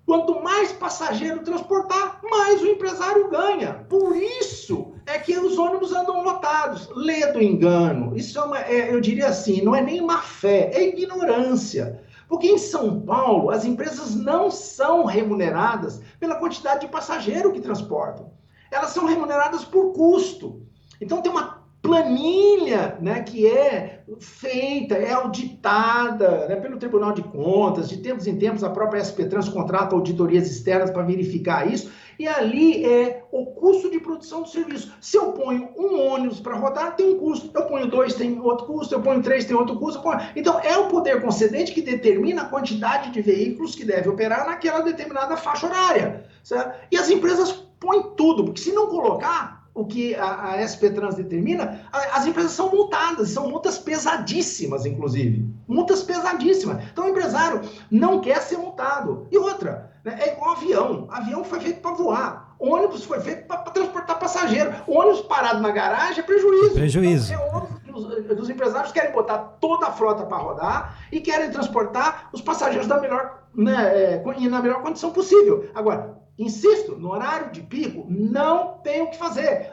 quanto mais passageiro transportar, mais o empresário ganha. Por isso é que os ônibus andam lotados. Lê do engano. Isso eu diria assim, não é nem má fé, é ignorância. Porque em São Paulo, as empresas não são remuneradas pela quantidade de passageiro que transportam. Elas são remuneradas por custo. Então tem uma planilha, né, que é feita, é auditada, né, pelo Tribunal de Contas, de tempos em tempos a própria SP Trans contrata auditorias externas para verificar isso, e ali é o custo de produção do serviço. Se eu ponho um ônibus para rodar, tem um custo, eu ponho 2, tem outro custo, eu ponho 3, tem outro custo. Então é o poder concedente que determina a quantidade de veículos que deve operar naquela determinada faixa horária, certo? E as empresas põem tudo, porque se não colocar, o que a SP Trans determina, as empresas são multadas, são multas pesadíssimas, inclusive. Multas pesadíssimas. Então, o empresário não quer ser multado. E outra, né, é igual avião. Avião foi feito para voar. Ônibus foi feito para transportar passageiro. O ônibus parado na garagem é prejuízo. Prejuízo. Então, é óbvio que os empresários querem botar toda a frota para rodar e querem transportar os passageiros na melhor condição possível. Agora, insisto, no horário de pico, não tem o que fazer.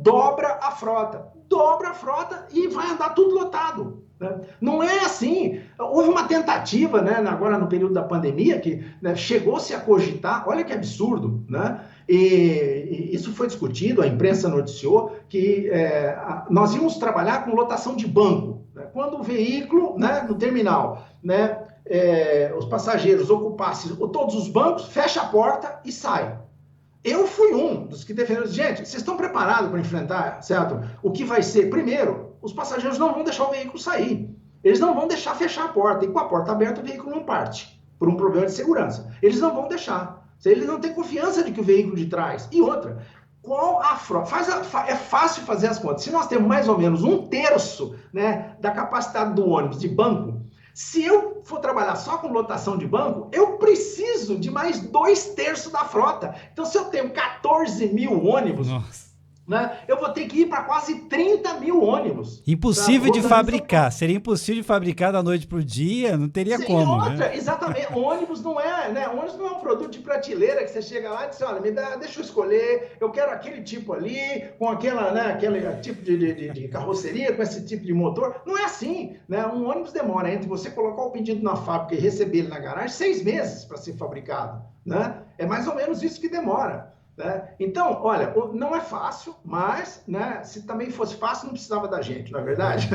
Dobra a frota. Dobra a frota e vai andar tudo lotado. Né? Não é assim. Houve uma tentativa, né, agora no período da pandemia, que, né, chegou-se a cogitar, olha que absurdo, né? E isso foi discutido, a imprensa noticiou que nós íamos trabalhar com lotação de banco. Né? Quando o veículo, né, no terminal, né, os passageiros ocupassem todos os bancos, fecha a porta e sai. Eu fui um dos que defendeu, gente, vocês estão preparados para enfrentar, certo? O que vai ser? Primeiro, os passageiros não vão deixar o veículo sair. Eles não vão deixar fechar a porta. E com a porta aberta, o veículo não parte, por um problema de segurança. Eles não vão deixar. Eles não têm confiança de que o veículo de trás. E outra, qual a frota? É fácil fazer as contas. Se nós temos mais ou menos 1/3, né, da capacidade do ônibus de banco, se eu for trabalhar só com lotação de banco, eu preciso de mais 2/3 da frota. Então, se eu tenho 14 mil ônibus, né, eu vou ter que ir para quase 30 mil ônibus. Impossível de fabricar. Seria impossível de fabricar da noite para o dia, não teria como. Outra, né? Exatamente. Ônibus não é, né? Ônibus não é um produto de prateleira que você chega lá e diz, olha, deixa eu escolher, eu quero aquele tipo ali, com aquela, né, aquele tipo de carroceria, com esse tipo de motor. Não é assim, né? Um ônibus demora entre você colocar o pedido na fábrica e receber ele na garagem 6 meses para ser fabricado, né? É mais ou menos isso que demora. Né? Então, olha, não é fácil, mas, né, se também fosse fácil, não precisava da gente, não é verdade?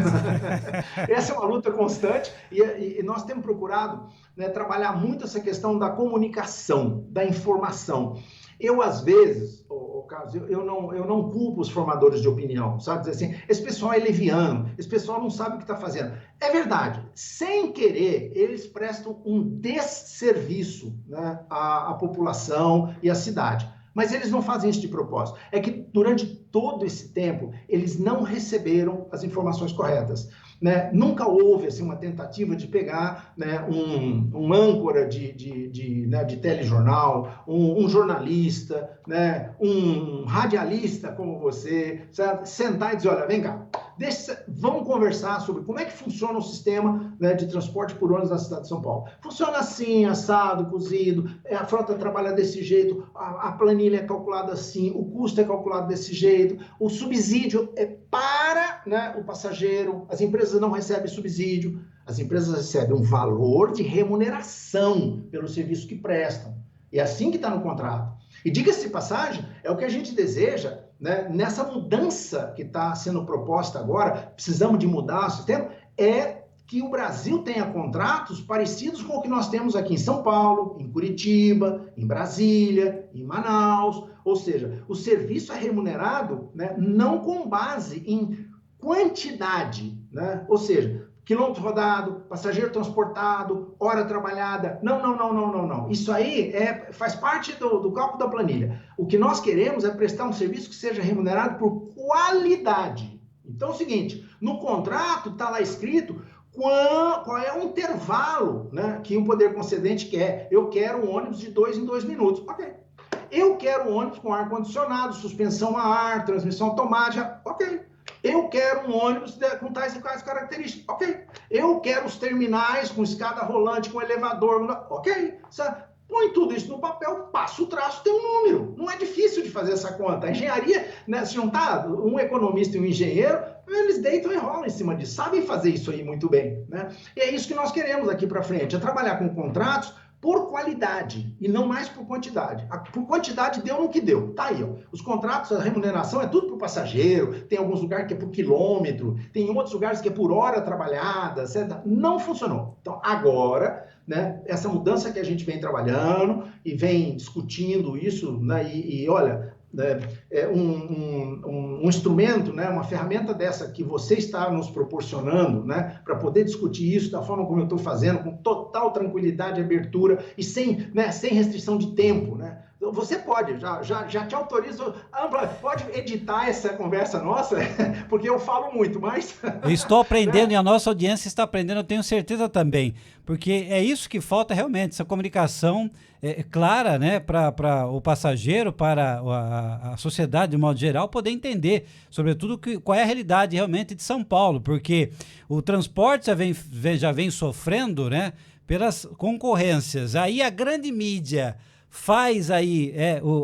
Essa é uma luta constante e nós temos procurado, né, trabalhar muito essa questão da comunicação, da informação. Eu, às vezes, Carlos, eu não culpo os formadores de opinião, sabe? Dizer assim, esse pessoal é leviano, esse pessoal não sabe o que está fazendo. É verdade, sem querer, eles prestam um desserviço, né, à população e à cidade. Mas eles não fazem isso de propósito. É que durante todo esse tempo, eles não receberam as informações corretas. Né? Nunca houve assim, uma tentativa de pegar, né, um âncora de telejornal, um jornalista, né, um radialista como você, certo? Sentar e dizer, olha, vem cá, vamos conversar sobre como é que funciona o sistema, né, de transporte por ônibus na cidade de São Paulo. Funciona assim, assado, cozido, a frota trabalha desse jeito, a planilha é calculada assim, o custo é calculado desse jeito, o subsídio é para, né, o passageiro, as empresas não recebem subsídio, as empresas recebem um valor de remuneração pelo serviço que prestam. É assim que está no contrato. E diga-se de passagem, é o que a gente deseja, né, nessa mudança que está sendo proposta agora, precisamos de mudar o sistema, é que o Brasil tenha contratos parecidos com o que nós temos aqui em São Paulo, em Curitiba, em Brasília, em Manaus. Ou seja, o serviço é remunerado, né, não com base em quantidade, né? Ou seja, quilômetro rodado, passageiro transportado, hora trabalhada. Não. Isso aí faz parte do cálculo da planilha. O que nós queremos é prestar um serviço que seja remunerado por qualidade. Então é o seguinte, no contrato está lá escrito qual é o intervalo, né, que o poder concedente quer. Eu quero um ônibus de 2 em 2 minutos. Ok. Eu quero um ônibus com ar-condicionado, suspensão a ar, transmissão automática. Ok. Eu quero um ônibus com tais e quais características. Ok. Eu quero os terminais com escada rolante, com elevador. Ok. Põe tudo isso no papel, passa o traço, tem um número. Não é difícil de fazer essa conta. A engenharia, né, se juntar um economista e um engenheiro, eles deitam e rolam em cima disso. Sabem fazer isso aí muito bem. Né? E é isso que nós queremos aqui para frente. É trabalhar com contratos por qualidade e não mais por quantidade. Por quantidade deu no que deu. Tá aí, ó. Os contratos, a remuneração é tudo por passageiro, tem alguns lugares que é por quilômetro, tem outros lugares que é por hora trabalhada, certo? Não funcionou. Então, agora, né, essa mudança que a gente vem trabalhando e vem discutindo isso, né, e olha, um instrumento, né, uma ferramenta dessa que você está nos proporcionando, né, para poder discutir isso da forma como eu estou fazendo, com total tranquilidade, abertura e sem restrição de tempo, né? você pode, já te autorizo, pode editar essa conversa nossa, porque eu falo muito, mas... Eu estou aprendendo né? e a nossa audiência está aprendendo, eu tenho certeza também, porque é isso que falta realmente, essa comunicação clara, né, para o passageiro, para a sociedade de modo geral poder entender, sobretudo, qual é a realidade realmente de São Paulo, porque o transporte já vem sofrendo, né, pelas concorrências. Aí a grande mídia faz aí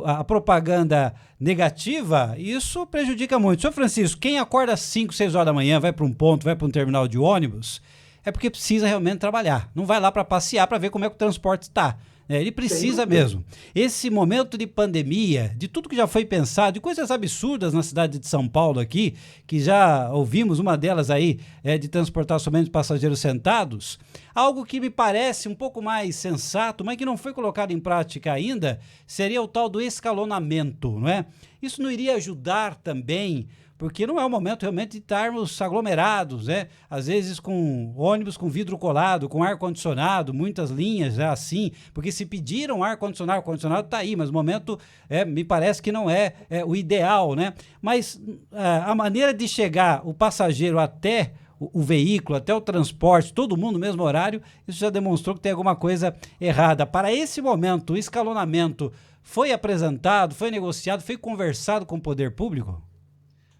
a propaganda negativa, isso prejudica muito. Senhor Francisco, quem acorda às 5, 6 horas da manhã, vai para um ponto, vai para um terminal de ônibus, é porque precisa realmente trabalhar. Não vai lá para passear, para ver como é que o transporte está. Ele precisa mesmo. Esse momento de pandemia, de tudo que já foi pensado, de coisas absurdas na cidade de São Paulo aqui, que já ouvimos, uma delas aí de transportar somente passageiros sentados, algo que me parece um pouco mais sensato, mas que não foi colocado em prática ainda, seria o tal do escalonamento, não é? Isso não iria ajudar também, porque não é o momento realmente de estarmos aglomerados, né? Às vezes com ônibus com vidro colado, com ar-condicionado, muitas linhas assim, porque se pediram ar-condicionado, o ar-condicionado está aí, mas o momento me parece que não é o ideal, né? Mas a maneira de chegar o passageiro até o veículo, até o transporte, todo mundo no mesmo horário, isso já demonstrou que tem alguma coisa errada. Para esse momento, o escalonamento foi apresentado, foi negociado, foi conversado com o poder público?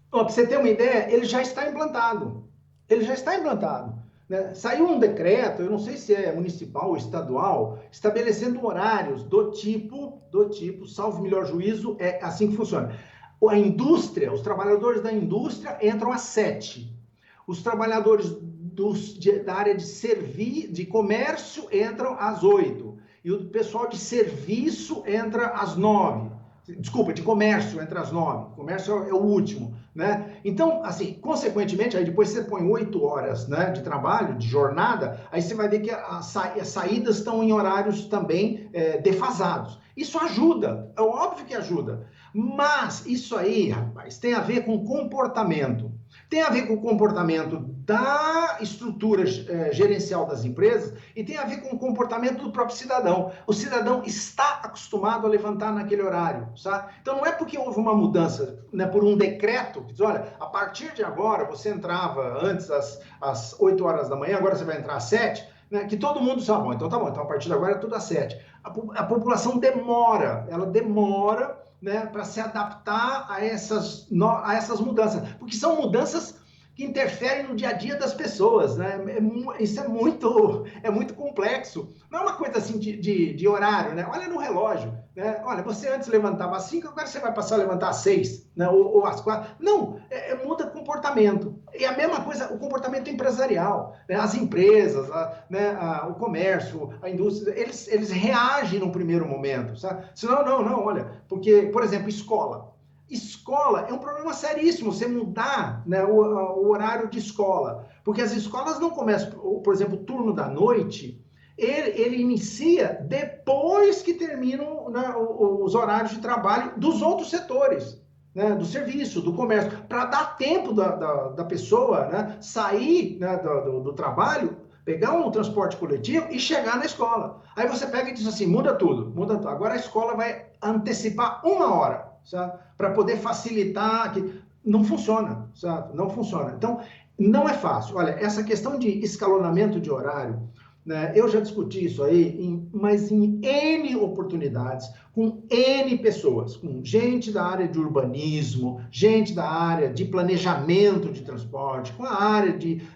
Para você ter uma ideia, ele já está implantado. Ele já está implantado. Né? Saiu um decreto, eu não sei se é municipal ou estadual, estabelecendo horários do tipo, salvo melhor juízo, é assim que funciona. A indústria, os trabalhadores da indústria entram às 7. Os trabalhadores da área de comércio entram às 8. E o pessoal de serviço entra às 9. Desculpa, de comércio entra às 9. Comércio é o último. Né? Então, assim, consequentemente, aí depois você põe 8 horas, né, de trabalho, de jornada, aí você vai ver que as saídas estão em horários também defasados. Isso ajuda, é óbvio que ajuda, mas isso aí, rapaz, tem a ver com comportamento. Tem a ver com o comportamento da estrutura gerencial das empresas e tem a ver com o comportamento do próprio cidadão. O cidadão está acostumado a levantar naquele horário, sabe? Então não é porque houve uma mudança, né, por um decreto, que diz, olha, a partir de agora você entrava antes às 8 horas da manhã, agora você vai entrar às 7, né, que todo mundo sabe, bom, então tá bom, então a partir de agora é tudo às 7. A população demora, né, para se adaptar a essas mudanças, porque são mudanças que interferem no dia a dia das pessoas, né? Isso é muito complexo. Não é uma coisa assim de horário, né? Olha no relógio, né? Olha, você antes levantava às 5, agora você vai passar a levantar às 6, né? Ou às 4. Não, muda comportamento. E a mesma coisa, o comportamento empresarial, né? As empresas, o comércio, a indústria, eles reagem no primeiro momento, sabe? Senão, não, olha, porque, por exemplo, escola. Escola é um problema seríssimo, você mudar, né, o horário de escola, porque as escolas não começam, por exemplo, o turno da noite, ele inicia depois que terminam, né, os horários de trabalho dos outros setores, né, do serviço, do comércio, para dar tempo da pessoa, né, sair, né, do trabalho, pegar um transporte coletivo e chegar na escola. Aí você pega e diz assim, muda tudo. Agora a escola vai antecipar 1 hora, para poder facilitar, que não funciona, sabe? Não funciona. Então, não é fácil. Olha, essa questão de escalonamento de horário, né, eu já discuti isso aí, mas em N oportunidades, com N pessoas, com gente da área de urbanismo, gente da área de planejamento de transporte, com a área de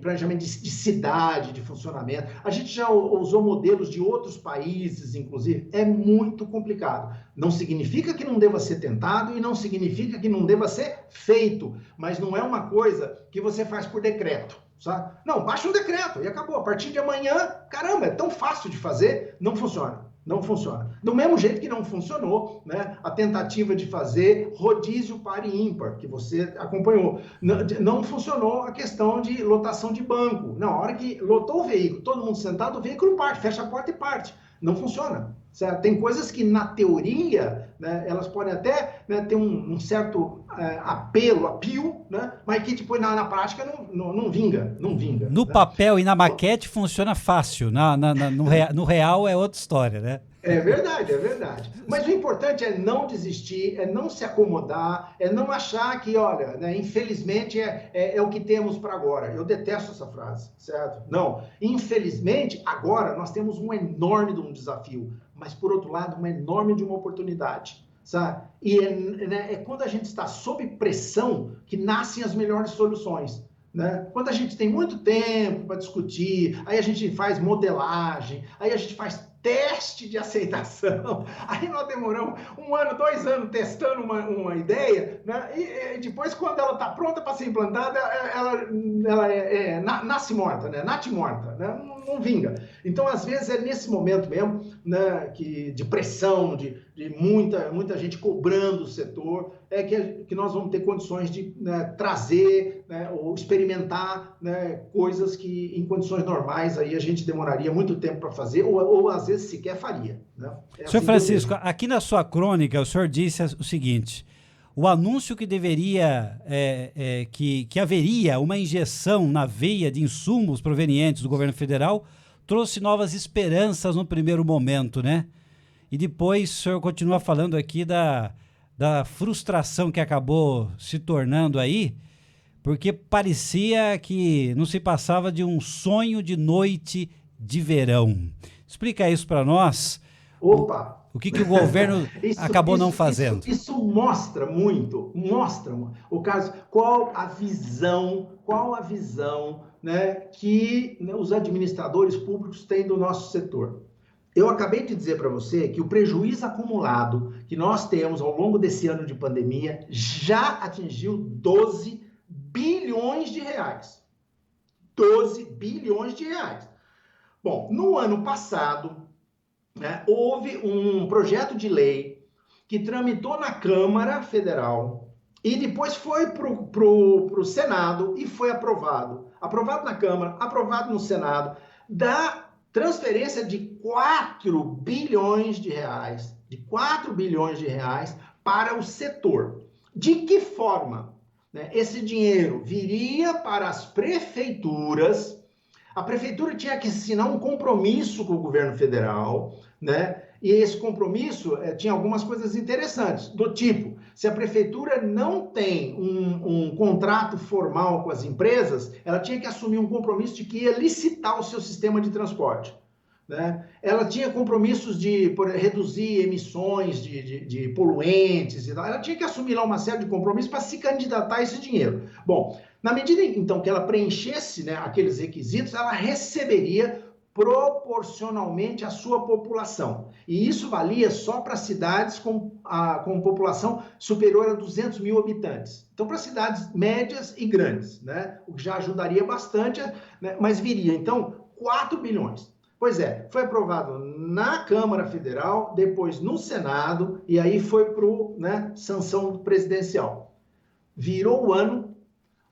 planejamento de cidade, de funcionamento. A gente já usou modelos de outros países, inclusive. É muito complicado. Não significa que não deva ser tentado e não significa que não deva ser feito, mas não é uma coisa que você faz por decreto. Sabe? Não, baixa um decreto e acabou. A partir de amanhã, caramba, é tão fácil de fazer, não funciona. Não funciona. Do mesmo jeito que não funcionou, né, a tentativa de fazer rodízio par e ímpar, que você acompanhou. Não funcionou a questão de lotação de banco. Não, a hora que lotou o veículo, todo mundo sentado, o veículo parte, fecha a porta e parte. Não funciona. Certo? Tem coisas que, na teoria, né, elas podem até, né, ter um certo apelo, né, mas que depois na prática não vinga. No né? papel e na maquete funciona fácil, no real é outra história, né? É verdade, é verdade. Mas o importante é não desistir, é não se acomodar, é não achar que, olha, né, infelizmente é o que temos para agora. Eu detesto essa frase, certo? Não, infelizmente, agora nós temos um enorme de um desafio, mas por outro lado, uma enorme de uma oportunidade, sabe? E é quando a gente está sob pressão que nascem as melhores soluções. Né? Quando a gente tem muito tempo para discutir, aí a gente faz modelagem, aí a gente faz teste de aceitação, aí nós demoramos 1 ano, 2 anos testando uma ideia, né? E depois, quando ela está pronta para ser implantada, ela nasce morta, né? Nasce morta, né? Não vinga. Então, às vezes, é nesse momento mesmo, né, de pressão, de muita gente cobrando o setor, que nós vamos ter condições de, né, trazer, né, ou experimentar, né, coisas que em condições normais aí a gente demoraria muito tempo para fazer, ou às vezes sequer faria. Né? Senhor assim Francisco, aqui na sua crônica o senhor disse o seguinte: o anúncio que deveria, que haveria uma injeção na veia de insumos provenientes do governo federal trouxe novas esperanças no primeiro momento, né? E depois o senhor continua falando aqui da frustração que acabou se tornando aí, porque parecia que não se passava de um sonho de noite de verão. Explica isso para nós. Opa! O que o governo acabou não fazendo? Isso mostra o caso, qual a visão, né, que os administradores públicos têm do nosso setor. Eu acabei de dizer para você que o prejuízo acumulado que nós temos ao longo desse ano de pandemia já atingiu 12 bilhões de reais. 12 bilhões de reais. Bom, no ano passado, né, houve um projeto de lei que tramitou na Câmara Federal e depois foi para o Senado e foi aprovado. Aprovado na Câmara, aprovado no Senado, da transferência de 4 bilhões de reais, para o setor. De que forma, né, esse dinheiro viria para as prefeituras? A prefeitura tinha que assinar um compromisso com o governo federal, né? E esse compromisso tinha algumas coisas interessantes, do tipo, se a prefeitura não tem um contrato formal com as empresas, ela tinha que assumir um compromisso de que ia licitar o seu sistema de transporte. Né? Ela tinha compromissos de reduzir emissões de poluentes e tal. Ela tinha que assumir lá uma série de compromissos para se candidatar a esse dinheiro. Bom, na medida então que ela preenchesse, né, aqueles requisitos, ela receberia proporcionalmente à sua população. E isso valia só para cidades com população superior a 200 mil habitantes. Então, para cidades médias e grandes, né? O que já ajudaria bastante, né? Mas viria, então, 4 bilhões. Pois é, foi aprovado na Câmara Federal, depois no Senado, e aí foi para a, né, sanção presidencial. Virou o ano,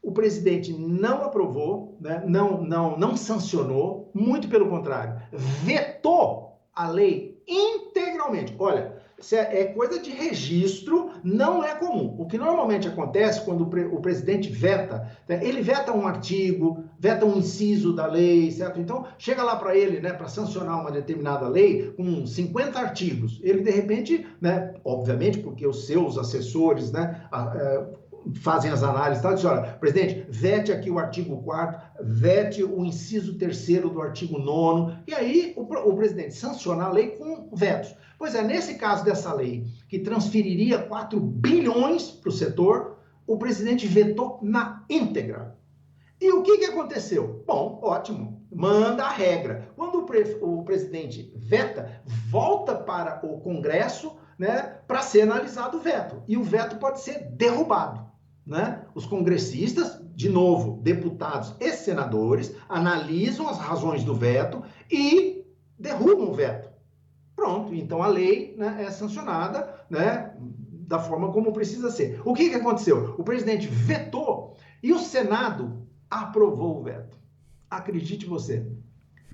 o presidente não aprovou, né, não sancionou, muito pelo contrário, vetou a lei integralmente. Olha, isso é coisa de registro, não é comum. O que normalmente acontece quando o presidente veta, né, ele veta um artigo, veta um inciso da lei, certo? Então, chega lá para ele, né, para sancionar uma determinada lei com 50 artigos. Ele, de repente, né, obviamente, porque os seus assessores, né, fazem as análises e tal, diz, olha, presidente, vete aqui o artigo 4º, vete o inciso 3º do artigo 9º, e aí o presidente sanciona a lei com vetos. Pois é, nesse caso dessa lei, que transferiria 4 bilhões para o setor, o presidente vetou na íntegra. E o que aconteceu? Bom, ótimo, manda a regra. Quando o presidente veta, volta para o Congresso, né, para ser analisado o veto. E o veto pode ser derrubado. Né? Os congressistas, de novo, deputados e senadores, analisam as razões do veto e derrubam o veto. Pronto, então a lei, né, é sancionada, né, da forma como precisa ser. O que aconteceu? O presidente vetou e o Senado aprovou o veto. Acredite você.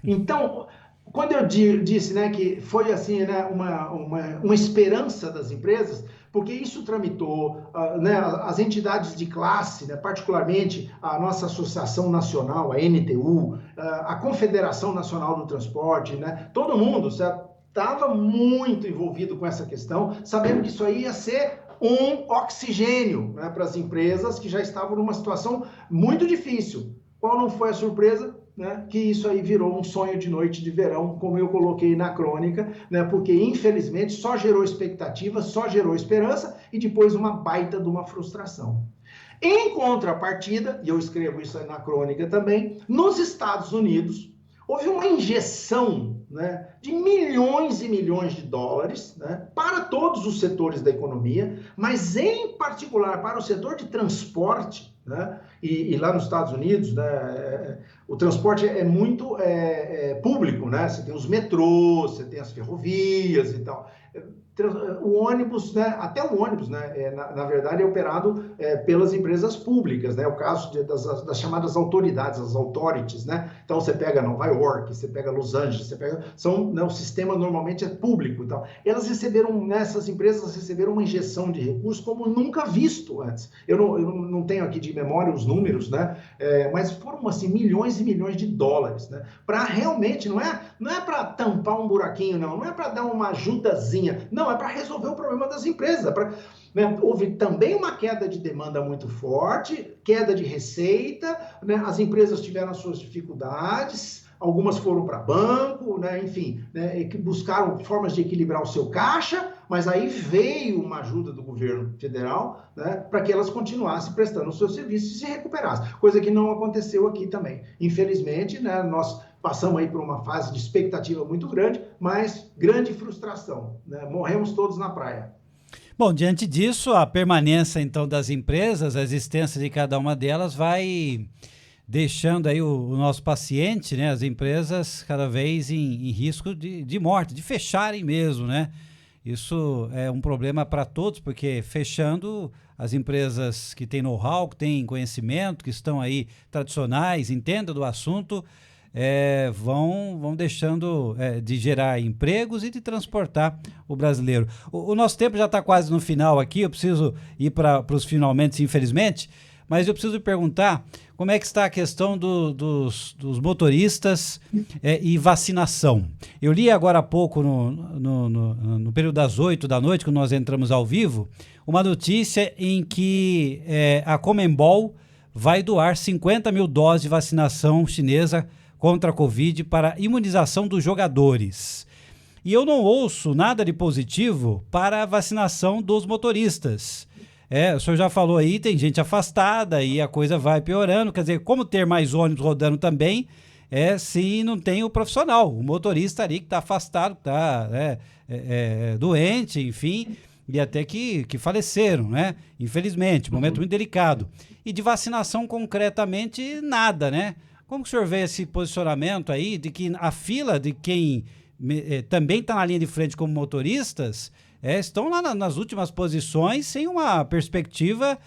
Então, quando eu disse, né, que foi assim, né, uma esperança das empresas, porque isso tramitou, né, as entidades de classe, né, particularmente a nossa Associação Nacional, a NTU, a Confederação Nacional do Transporte, né, todo mundo, certo? estava muito envolvido com essa questão, sabendo que isso aí ia ser um oxigênio, né, para as empresas que já estavam numa situação muito difícil. Qual não foi a surpresa? Né, que isso aí virou um sonho de noite de verão, como eu coloquei na crônica, né, porque infelizmente só gerou expectativa, só gerou esperança e depois uma baita de uma frustração. Em contrapartida, e eu escrevo isso aí na crônica também, nos Estados Unidos houve uma injeção, né, de milhões e milhões de dólares, né, para todos os setores da economia, mas em particular para o setor de transporte, né, e lá nos Estados Unidos, né, o transporte é muito público, né, você tem os metrôs, você tem as ferrovias e tal. O ônibus, né, até o ônibus, né, na verdade, é operado pelas empresas públicas, né, o caso das chamadas autoridades, as authorities, né, então você pega Nova York, você pega Los Angeles, né, o sistema normalmente é público e tal. Elas receberam, essas empresas receberam uma injeção de recursos como nunca visto antes. Eu não tenho aqui de memória os números, né, mas foram, assim, milhões e milhões de dólares, né, para realmente, não é para tampar um buraquinho, não é para dar uma ajudazinha, não, é para resolver o problema das empresas. Né? Houve também uma queda de demanda muito forte, queda de receita, né? As empresas tiveram as suas dificuldades, algumas foram para banco, né? Enfim, né? Que buscaram formas de equilibrar o seu caixa, mas aí veio uma ajuda do governo federal, né? Para que elas continuassem prestando os seus serviços e se recuperassem, coisa que não aconteceu aqui também. Infelizmente, né? Nós passamos aí por uma fase de expectativa muito grande, mas grande frustração, né? Morremos todos na praia. Bom, diante disso, a permanência, então, das empresas, a existência de cada uma delas vai deixando aí o nosso paciente, né, as empresas cada vez em risco de morte, de fecharem mesmo, né? Isso é um problema para todos, porque fechando, as empresas que têm know-how, que têm conhecimento, que estão aí tradicionais, entendem do assunto, vão deixando de gerar empregos e de transportar o brasileiro. O nosso tempo já está quase no final aqui, eu preciso ir para os finalmente, infelizmente, mas eu preciso perguntar como é que está a questão dos motoristas e vacinação. Eu li agora há pouco, no período das 8 da noite, quando nós entramos ao vivo, uma notícia em que a Conmebol vai doar 50 mil doses de vacinação chinesa contra a Covid para imunização dos jogadores. E eu não ouço nada de positivo para a vacinação dos motoristas. O senhor já falou aí, tem gente afastada e a coisa vai piorando. Quer dizer, como ter mais ônibus rodando também se não tem o profissional, o motorista ali que está afastado, que está doente, enfim, e até que faleceram, né? Infelizmente, momento muito delicado. E de vacinação concretamente, nada, né? Como que o senhor vê esse posicionamento aí de que a fila de quem também está na linha de frente como motoristas estão lá nas últimas posições sem uma perspectiva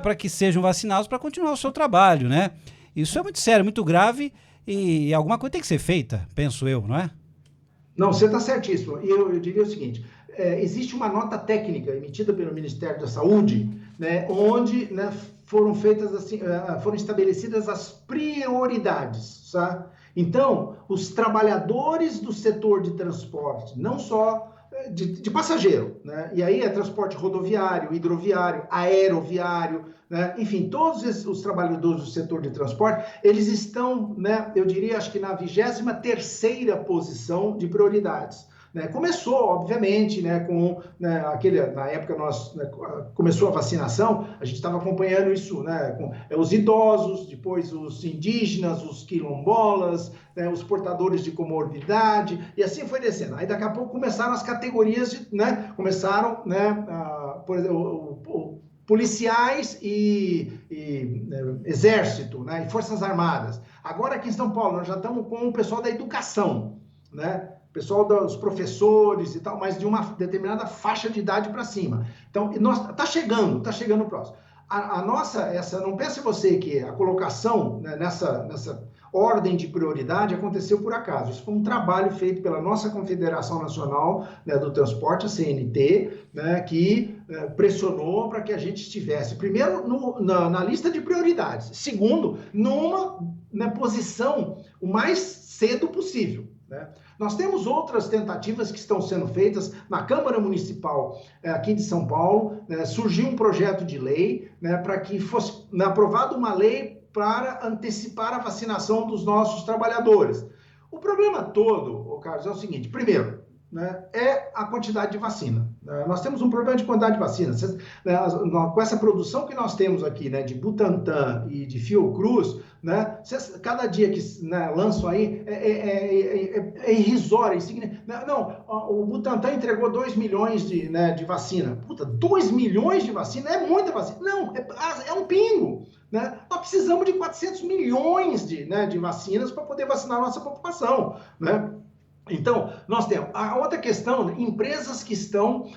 para que sejam vacinados para continuar o seu trabalho, né? Isso é muito sério, muito grave e alguma coisa tem que ser feita, penso eu, não é? Não, você está certíssimo. E eu diria o seguinte, existe uma nota técnica emitida pelo Ministério da Saúde, né, onde, né, foram feitas assim, foram estabelecidas as prioridades, sabe? Então, os trabalhadores do setor de transporte, não só de passageiro, né? E aí é transporte rodoviário, hidroviário, aeroviário, né? Enfim, todos os trabalhadores do setor de transporte, eles estão, né, eu diria, acho que na 23ª posição de prioridades. Né? Começou, obviamente, né, com, né, na época começou a vacinação, a gente estava acompanhando isso, né, com os idosos, depois os indígenas, os quilombolas, né, os portadores de comorbidade, e assim foi descendo. Aí daqui a pouco começaram as categorias, né, começaram, né, por exemplo, policiais e exército, né, e forças armadas. Agora aqui em São Paulo nós já estamos com o pessoal da educação, né, pessoal dos professores e tal, mas de uma determinada faixa de idade para cima. Então, tá chegando o próximo. A nossa, não pense você que a colocação, né, nessa ordem de prioridade aconteceu por acaso. Isso foi um trabalho feito pela nossa Confederação Nacional, né, do Transporte, a CNT, né, que pressionou para que a gente estivesse, primeiro, na lista de prioridades. Segundo, numa posição o mais cedo possível. Né? Nós temos outras tentativas que estão sendo feitas na Câmara Municipal aqui de São Paulo, né? Surgiu um projeto de lei, né, para que fosse aprovada uma lei para antecipar a vacinação dos nossos trabalhadores. O problema todo, Carlos, é o seguinte: primeiro, né, é a quantidade de vacina. Nós temos um problema de quantidade de vacina. Com essa produção que nós temos aqui, né, de Butantan e de Fiocruz, né, cada dia que, né, lançam aí é irrisório. Não, o Butantan entregou 2 milhões de vacina. Puta, 2 milhões de vacina é muita vacina. Não, é um pingo. Né? Nós precisamos de 400 milhões de vacinas para poder vacinar a nossa população. Né? Então, nós temos a outra questão, empresas que estão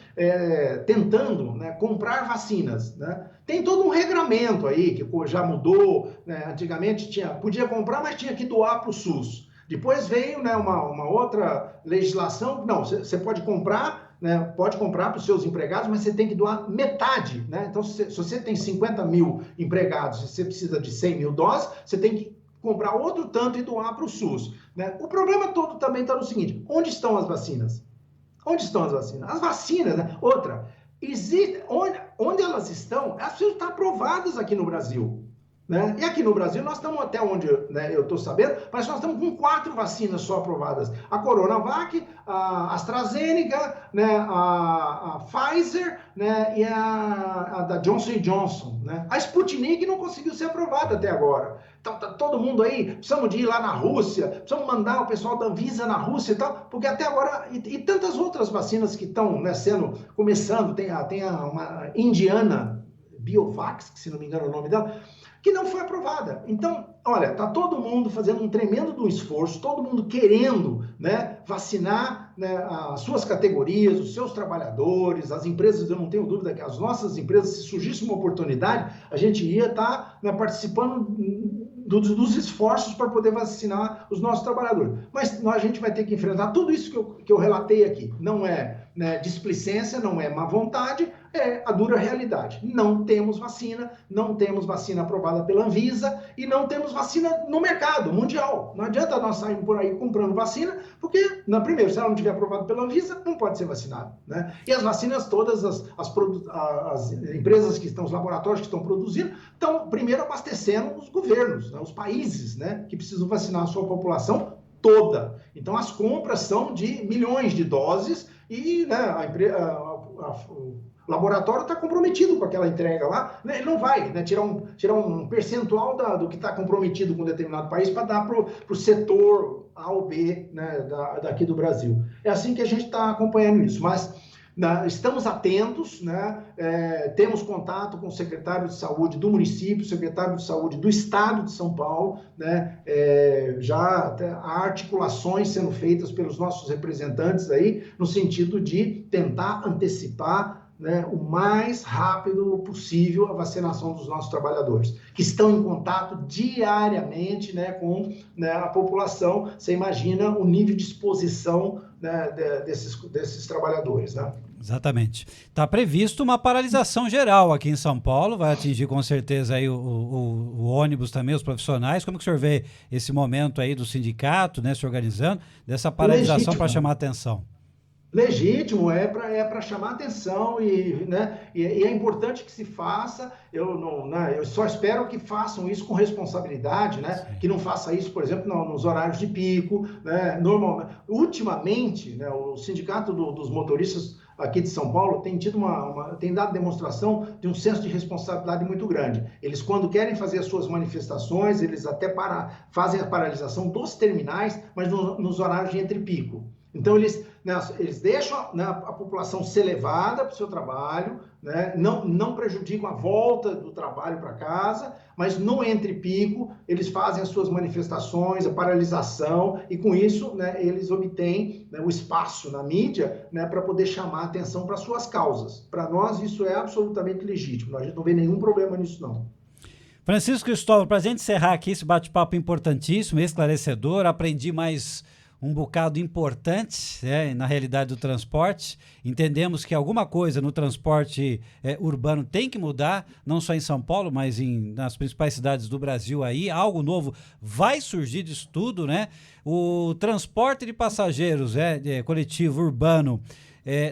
tentando, né, comprar vacinas. Né? Tem todo um regramento aí, que já mudou, né? Antigamente podia comprar, mas tinha que doar para o SUS. Depois veio, né, uma outra legislação, não, você pode comprar, né, pode comprar para os seus empregados, mas você tem que doar metade. Né? Então, se você tem 50 mil empregados e você precisa de 100 mil doses, você tem que comprar outro tanto e doar para o SUS. Né? O problema todo também está no seguinte: onde estão as vacinas? Onde estão as vacinas? As vacinas, né? Outra, onde elas estão, elas precisam estar aprovadas aqui no Brasil. Né? E aqui no Brasil, nós estamos, até onde, né, eu estou sabendo, mas nós estamos com 4 vacinas só aprovadas. A Coronavac, a AstraZeneca, né, a Pfizer, né, e a da Johnson Johnson. Né? A Sputnik não conseguiu ser aprovada até agora. Então, tá todo mundo aí, precisamos de ir lá na Rússia, precisamos mandar o pessoal da Anvisa na Rússia e tal, porque até agora, e tantas outras vacinas que estão, né, começando, tem uma indiana, Biovax, que se não me engano é o nome dela, que não foi aprovada. Então, olha, tá todo mundo fazendo um tremendo esforço, todo mundo querendo, né, vacinar, né, as suas categorias, os seus trabalhadores, as empresas. Eu não tenho dúvida que as nossas empresas, se surgisse uma oportunidade, a gente ia estar, né, participando dos esforços para poder vacinar os nossos trabalhadores. Mas a gente vai ter que enfrentar tudo isso que eu relatei aqui. Não é, né, displicência, não é má vontade, é a dura realidade. Não temos vacina aprovada pela Anvisa e não temos vacina no mercado mundial. Não adianta nós sairmos por aí comprando vacina, porque, primeiro, se ela não estiver aprovada pela Anvisa, não pode ser vacinada. Né? E as vacinas todas, as empresas que estão, os laboratórios que estão produzindo, estão primeiro abastecendo os governos, né, os países, né, que precisam vacinar a sua população toda. Então, as compras são de milhões de doses e, né, o laboratório está comprometido com aquela entrega lá, né? Ele não vai, né, tirar um percentual do que está comprometido com um determinado país para dar para o setor A ou B, né, daqui do Brasil. É assim que a gente está acompanhando isso, mas estamos atentos, né? Temos contato com o secretário de saúde do município, secretário de saúde do estado de São Paulo, né? Já há articulações sendo feitas pelos nossos representantes aí, no sentido de tentar antecipar, né, o mais rápido possível a vacinação dos nossos trabalhadores, que estão em contato diariamente, né, com, né, a população. Você imagina o nível de exposição, né, desses trabalhadores. Né? Exatamente. Está previsto uma paralisação geral aqui em São Paulo, vai atingir com certeza aí o ônibus também, os profissionais. Como que o senhor vê esse momento aí do sindicato, né, se organizando, dessa paralisação para chamar a atenção? Legítimo, é para chamar atenção né, e é importante que se faça. Eu só espero que façam isso com responsabilidade, né, que não faça isso, por exemplo, nos horários de pico. Né, ultimamente, né, o sindicato dos motoristas aqui de São Paulo tem tido tem dado demonstração de um senso de responsabilidade muito grande. Eles, quando querem fazer as suas manifestações, eles até fazem a paralisação dos terminais, mas nos horários de entre pico. Então, eles deixam, né, a população ser levada para o seu trabalho, né, não prejudicam a volta do trabalho para casa, mas no entre-pico eles fazem as suas manifestações, a paralisação, e com isso, né, eles obtêm, né, o espaço na mídia, né, para poder chamar a atenção para suas causas. Para nós isso é absolutamente legítimo, a gente não vê nenhum problema nisso não. Francisco Cristóvão, para a gente encerrar aqui esse bate-papo importantíssimo, esclarecedor, aprendi mais um bocado importantes, na realidade do transporte. Entendemos que alguma coisa no transporte urbano tem que mudar, não só em São Paulo, mas nas principais cidades do Brasil aí. Algo novo vai surgir disso tudo, né? O transporte de passageiros coletivo urbano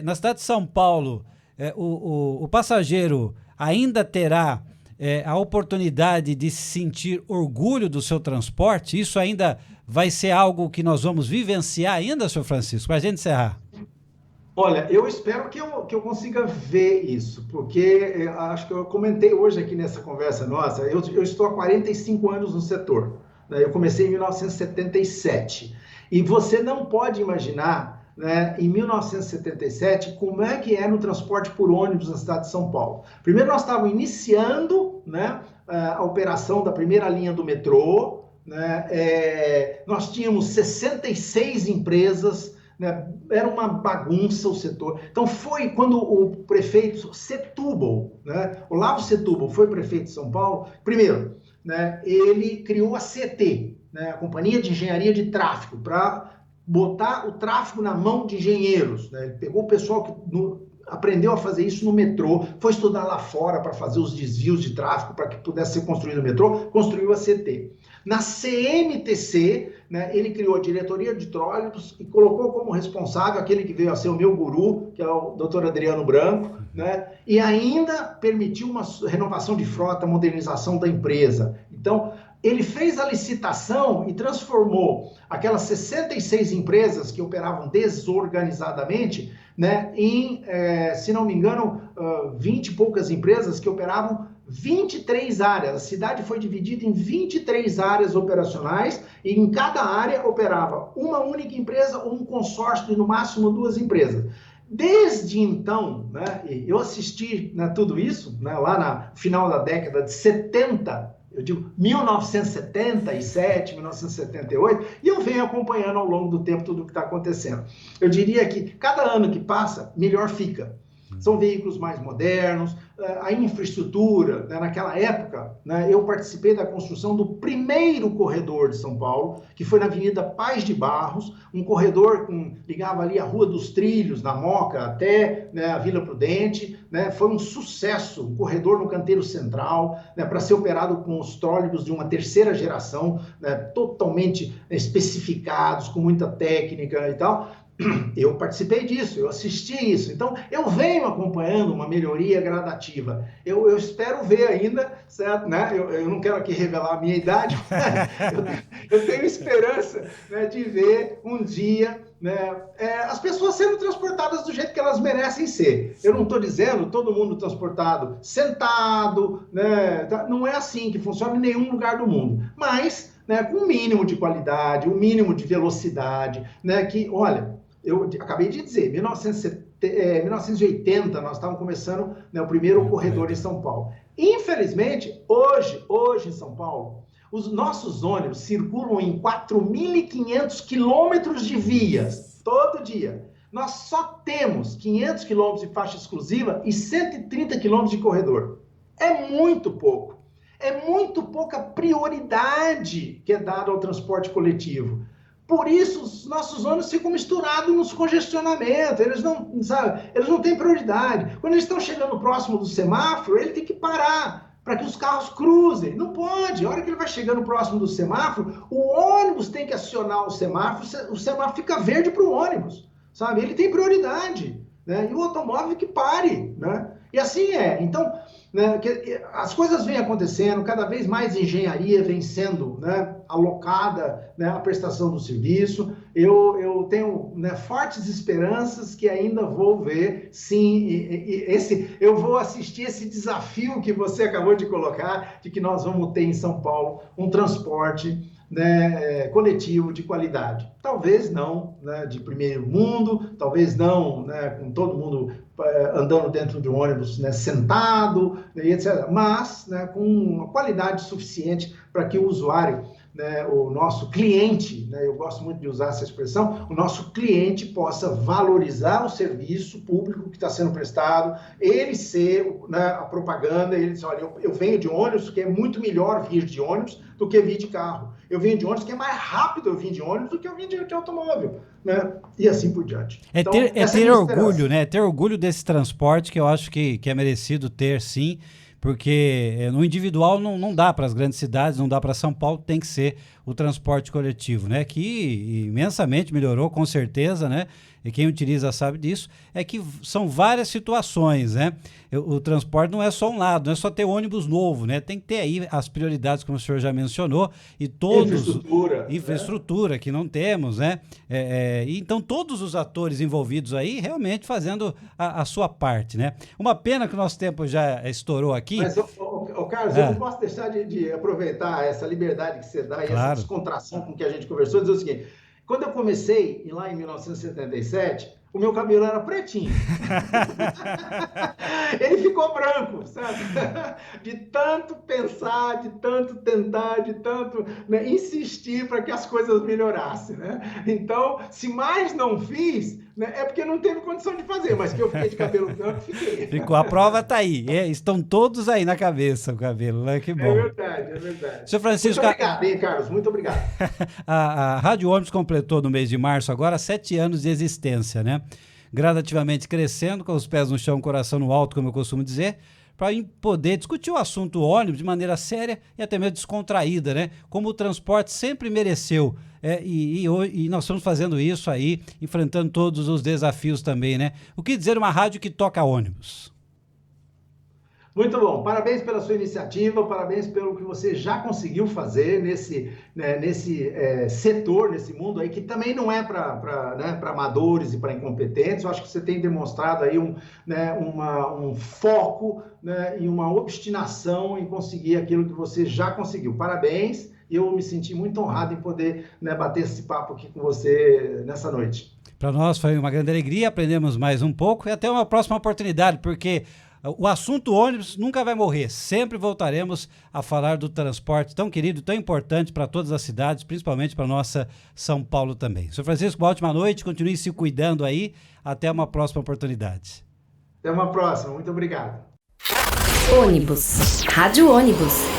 na cidade de São Paulo, o passageiro ainda terá a oportunidade de se sentir orgulho do seu transporte. Isso ainda vai ser algo que nós vamos vivenciar ainda, senhor Francisco, para a gente encerrar. Olha, eu espero que eu consiga ver isso, porque acho que eu comentei hoje aqui nessa conversa nossa, eu estou há 45 anos no setor, né? Eu comecei em 1977, e você não pode imaginar, né, em 1977, como é que era o transporte por ônibus na cidade de São Paulo. Primeiro, nós estávamos iniciando, né, a operação da primeira linha do metrô, né? Nós tínhamos 66 empresas, né? Era uma bagunça o setor. Então foi quando o prefeito Setúbal, né, Olavo Setúbal, foi prefeito de São Paulo, primeiro, né, ele criou a CT, né, a Companhia de Engenharia de Tráfego, para botar o tráfego na mão de engenheiros, né? Ele pegou o pessoal que aprendeu a fazer isso no metrô, foi estudar lá fora para fazer os desvios de tráfego para que pudesse ser construído o metrô, construiu a CT. Na CMTC, né, ele criou a diretoria de trólebus e colocou como responsável aquele que veio a ser o meu guru, que é o Dr. Adriano Branco, né, e ainda permitiu uma renovação de frota, modernização da empresa. Então, ele fez a licitação e transformou aquelas 66 empresas que operavam desorganizadamente, né, em, se não me engano, 20 e poucas empresas que operavam 23 áreas. A cidade foi dividida em 23 áreas operacionais e em cada área operava uma única empresa ou um consórcio de no máximo 2 empresas. Desde então, né, eu assisti, né, tudo isso, né, lá no final da década de 70, eu digo 1977, 1978, e eu venho acompanhando ao longo do tempo tudo o que está acontecendo. Eu diria que cada ano que passa, melhor fica. São veículos mais modernos, a infraestrutura, né, naquela época, né, eu participei da construção do primeiro corredor de São Paulo, que foi na Avenida Paz de Barros, um corredor que ligava ali a Rua dos Trilhos, na Moca, até, né, a Vila Prudente, né, foi um sucesso, um corredor no Canteiro Central, né, para ser operado com os trólebus de uma terceira geração, né, totalmente especificados, com muita técnica e tal. Eu participei disso, eu assisti isso, então eu venho acompanhando uma melhoria gradativa. Eu espero ver ainda, certo, né? Eu não quero aqui revelar a minha idade, eu tenho esperança, né, de ver um dia, né, as pessoas sendo transportadas do jeito que elas merecem ser. Eu não estou dizendo todo mundo transportado sentado, né? Não é assim que funciona em nenhum lugar do mundo, mas, né, com um mínimo de qualidade, um mínimo de velocidade, né, que, olha, eu acabei de dizer, 1980 nós estávamos começando, né, o primeiro corredor em São Paulo. Infelizmente, hoje em São Paulo, os nossos ônibus circulam em 4.500 quilômetros de vias, todo dia. Nós só temos 500 quilômetros de faixa exclusiva e 130 quilômetros de corredor. É muito pouco. É muito pouca prioridade que é dada ao transporte coletivo. Por isso, os nossos ônibus ficam misturados nos congestionamentos, eles não, sabe, eles não têm prioridade. Quando eles estão chegando próximo do semáforo, ele tem que parar para que os carros cruzem. Não pode. A hora que ele vai chegando próximo do semáforo, o ônibus tem que acionar o semáforo fica verde para o ônibus, sabe? Ele tem prioridade, né? E o automóvel que pare, né? E assim é. Então, né, as coisas vêm acontecendo, cada vez mais engenharia vem sendo, né, alocada, né, à prestação do serviço. Eu tenho, né, fortes esperanças que ainda vou ver, sim, eu vou assistir esse desafio que você acabou de colocar, de que nós vamos ter em São Paulo um transporte, né, coletivo de qualidade. Talvez não, né, de primeiro mundo, talvez não, né, com todo mundo andando dentro de um ônibus, né, sentado, né, etc. Mas, né, com uma qualidade suficiente para que o usuário, né, o nosso cliente, né, eu gosto muito de usar essa expressão, o nosso cliente possa valorizar o serviço público que está sendo prestado, ele ser, né, a propaganda, ele diz, olha, eu venho de ônibus, que é muito melhor vir de ônibus do que vir de carro. Eu venho de ônibus, que é mais rápido eu vir de ônibus do que eu vir de automóvel, né? E assim por diante. Então, ter orgulho, né? Ter orgulho desse transporte, que eu acho que é merecido ter, sim, porque no individual não dá para as grandes cidades, não dá para São Paulo, tem que ser o transporte coletivo, né? Que imensamente melhorou, com certeza, né? E quem utiliza sabe disso, é que são várias situações, né? O transporte não é só um lado, não é só ter ônibus novo, né? Tem que ter aí as prioridades, como o senhor já mencionou, e todos... Infraestrutura, né? Que não temos, né? Então, todos os atores envolvidos aí, realmente fazendo a sua parte, né? Uma pena que o nosso tempo já estourou aqui. Mas, Carlos, eu não posso deixar de aproveitar essa liberdade que você dá e essa descontração com que a gente conversou, dizer o seguinte... Quando eu comecei, lá em 1977, o meu cabelo era pretinho. Ele ficou branco, sabe? De tanto pensar, de tanto tentar, de tanto, né, insistir para que as coisas melhorassem, né? Então, se mais não fiz, né, é porque não teve condição de fazer, mas que eu fiquei de cabelo branco, fiquei. Ficou, a prova está aí. Estão todos aí na cabeça o cabelo, né? Que bom. É verdade, é verdade. Senhor Francisco, muito obrigado, hein, Carlos? Muito obrigado. A Rádio Ônibus completou no mês de março agora 7 anos de existência, né? Gradativamente crescendo, com os pés no chão, coração no alto, como eu costumo dizer, para poder discutir o assunto ônibus de maneira séria e até mesmo descontraída, né? Como o transporte sempre mereceu. E nós estamos fazendo isso aí, enfrentando todos os desafios também, né? O que dizer uma rádio que toca ônibus? Muito bom, parabéns pela sua iniciativa, parabéns pelo que você já conseguiu fazer nesse setor, nesse mundo aí, que também não é para amadores e para incompetentes. Eu acho que você tem demonstrado aí um foco, né, e uma obstinação em conseguir aquilo que você já conseguiu. Parabéns, e eu me senti muito honrado em poder, né, bater esse papo aqui com você nessa noite. Para nós foi uma grande alegria, aprendemos mais um pouco e até uma próxima oportunidade, porque o assunto ônibus nunca vai morrer, sempre voltaremos a falar do transporte tão querido, tão importante para todas as cidades, principalmente para nossa São Paulo também. Sr. Francisco, uma ótima noite, continue se cuidando aí, até uma próxima oportunidade. Até uma próxima, muito obrigado. Ônibus, Rádio Ônibus.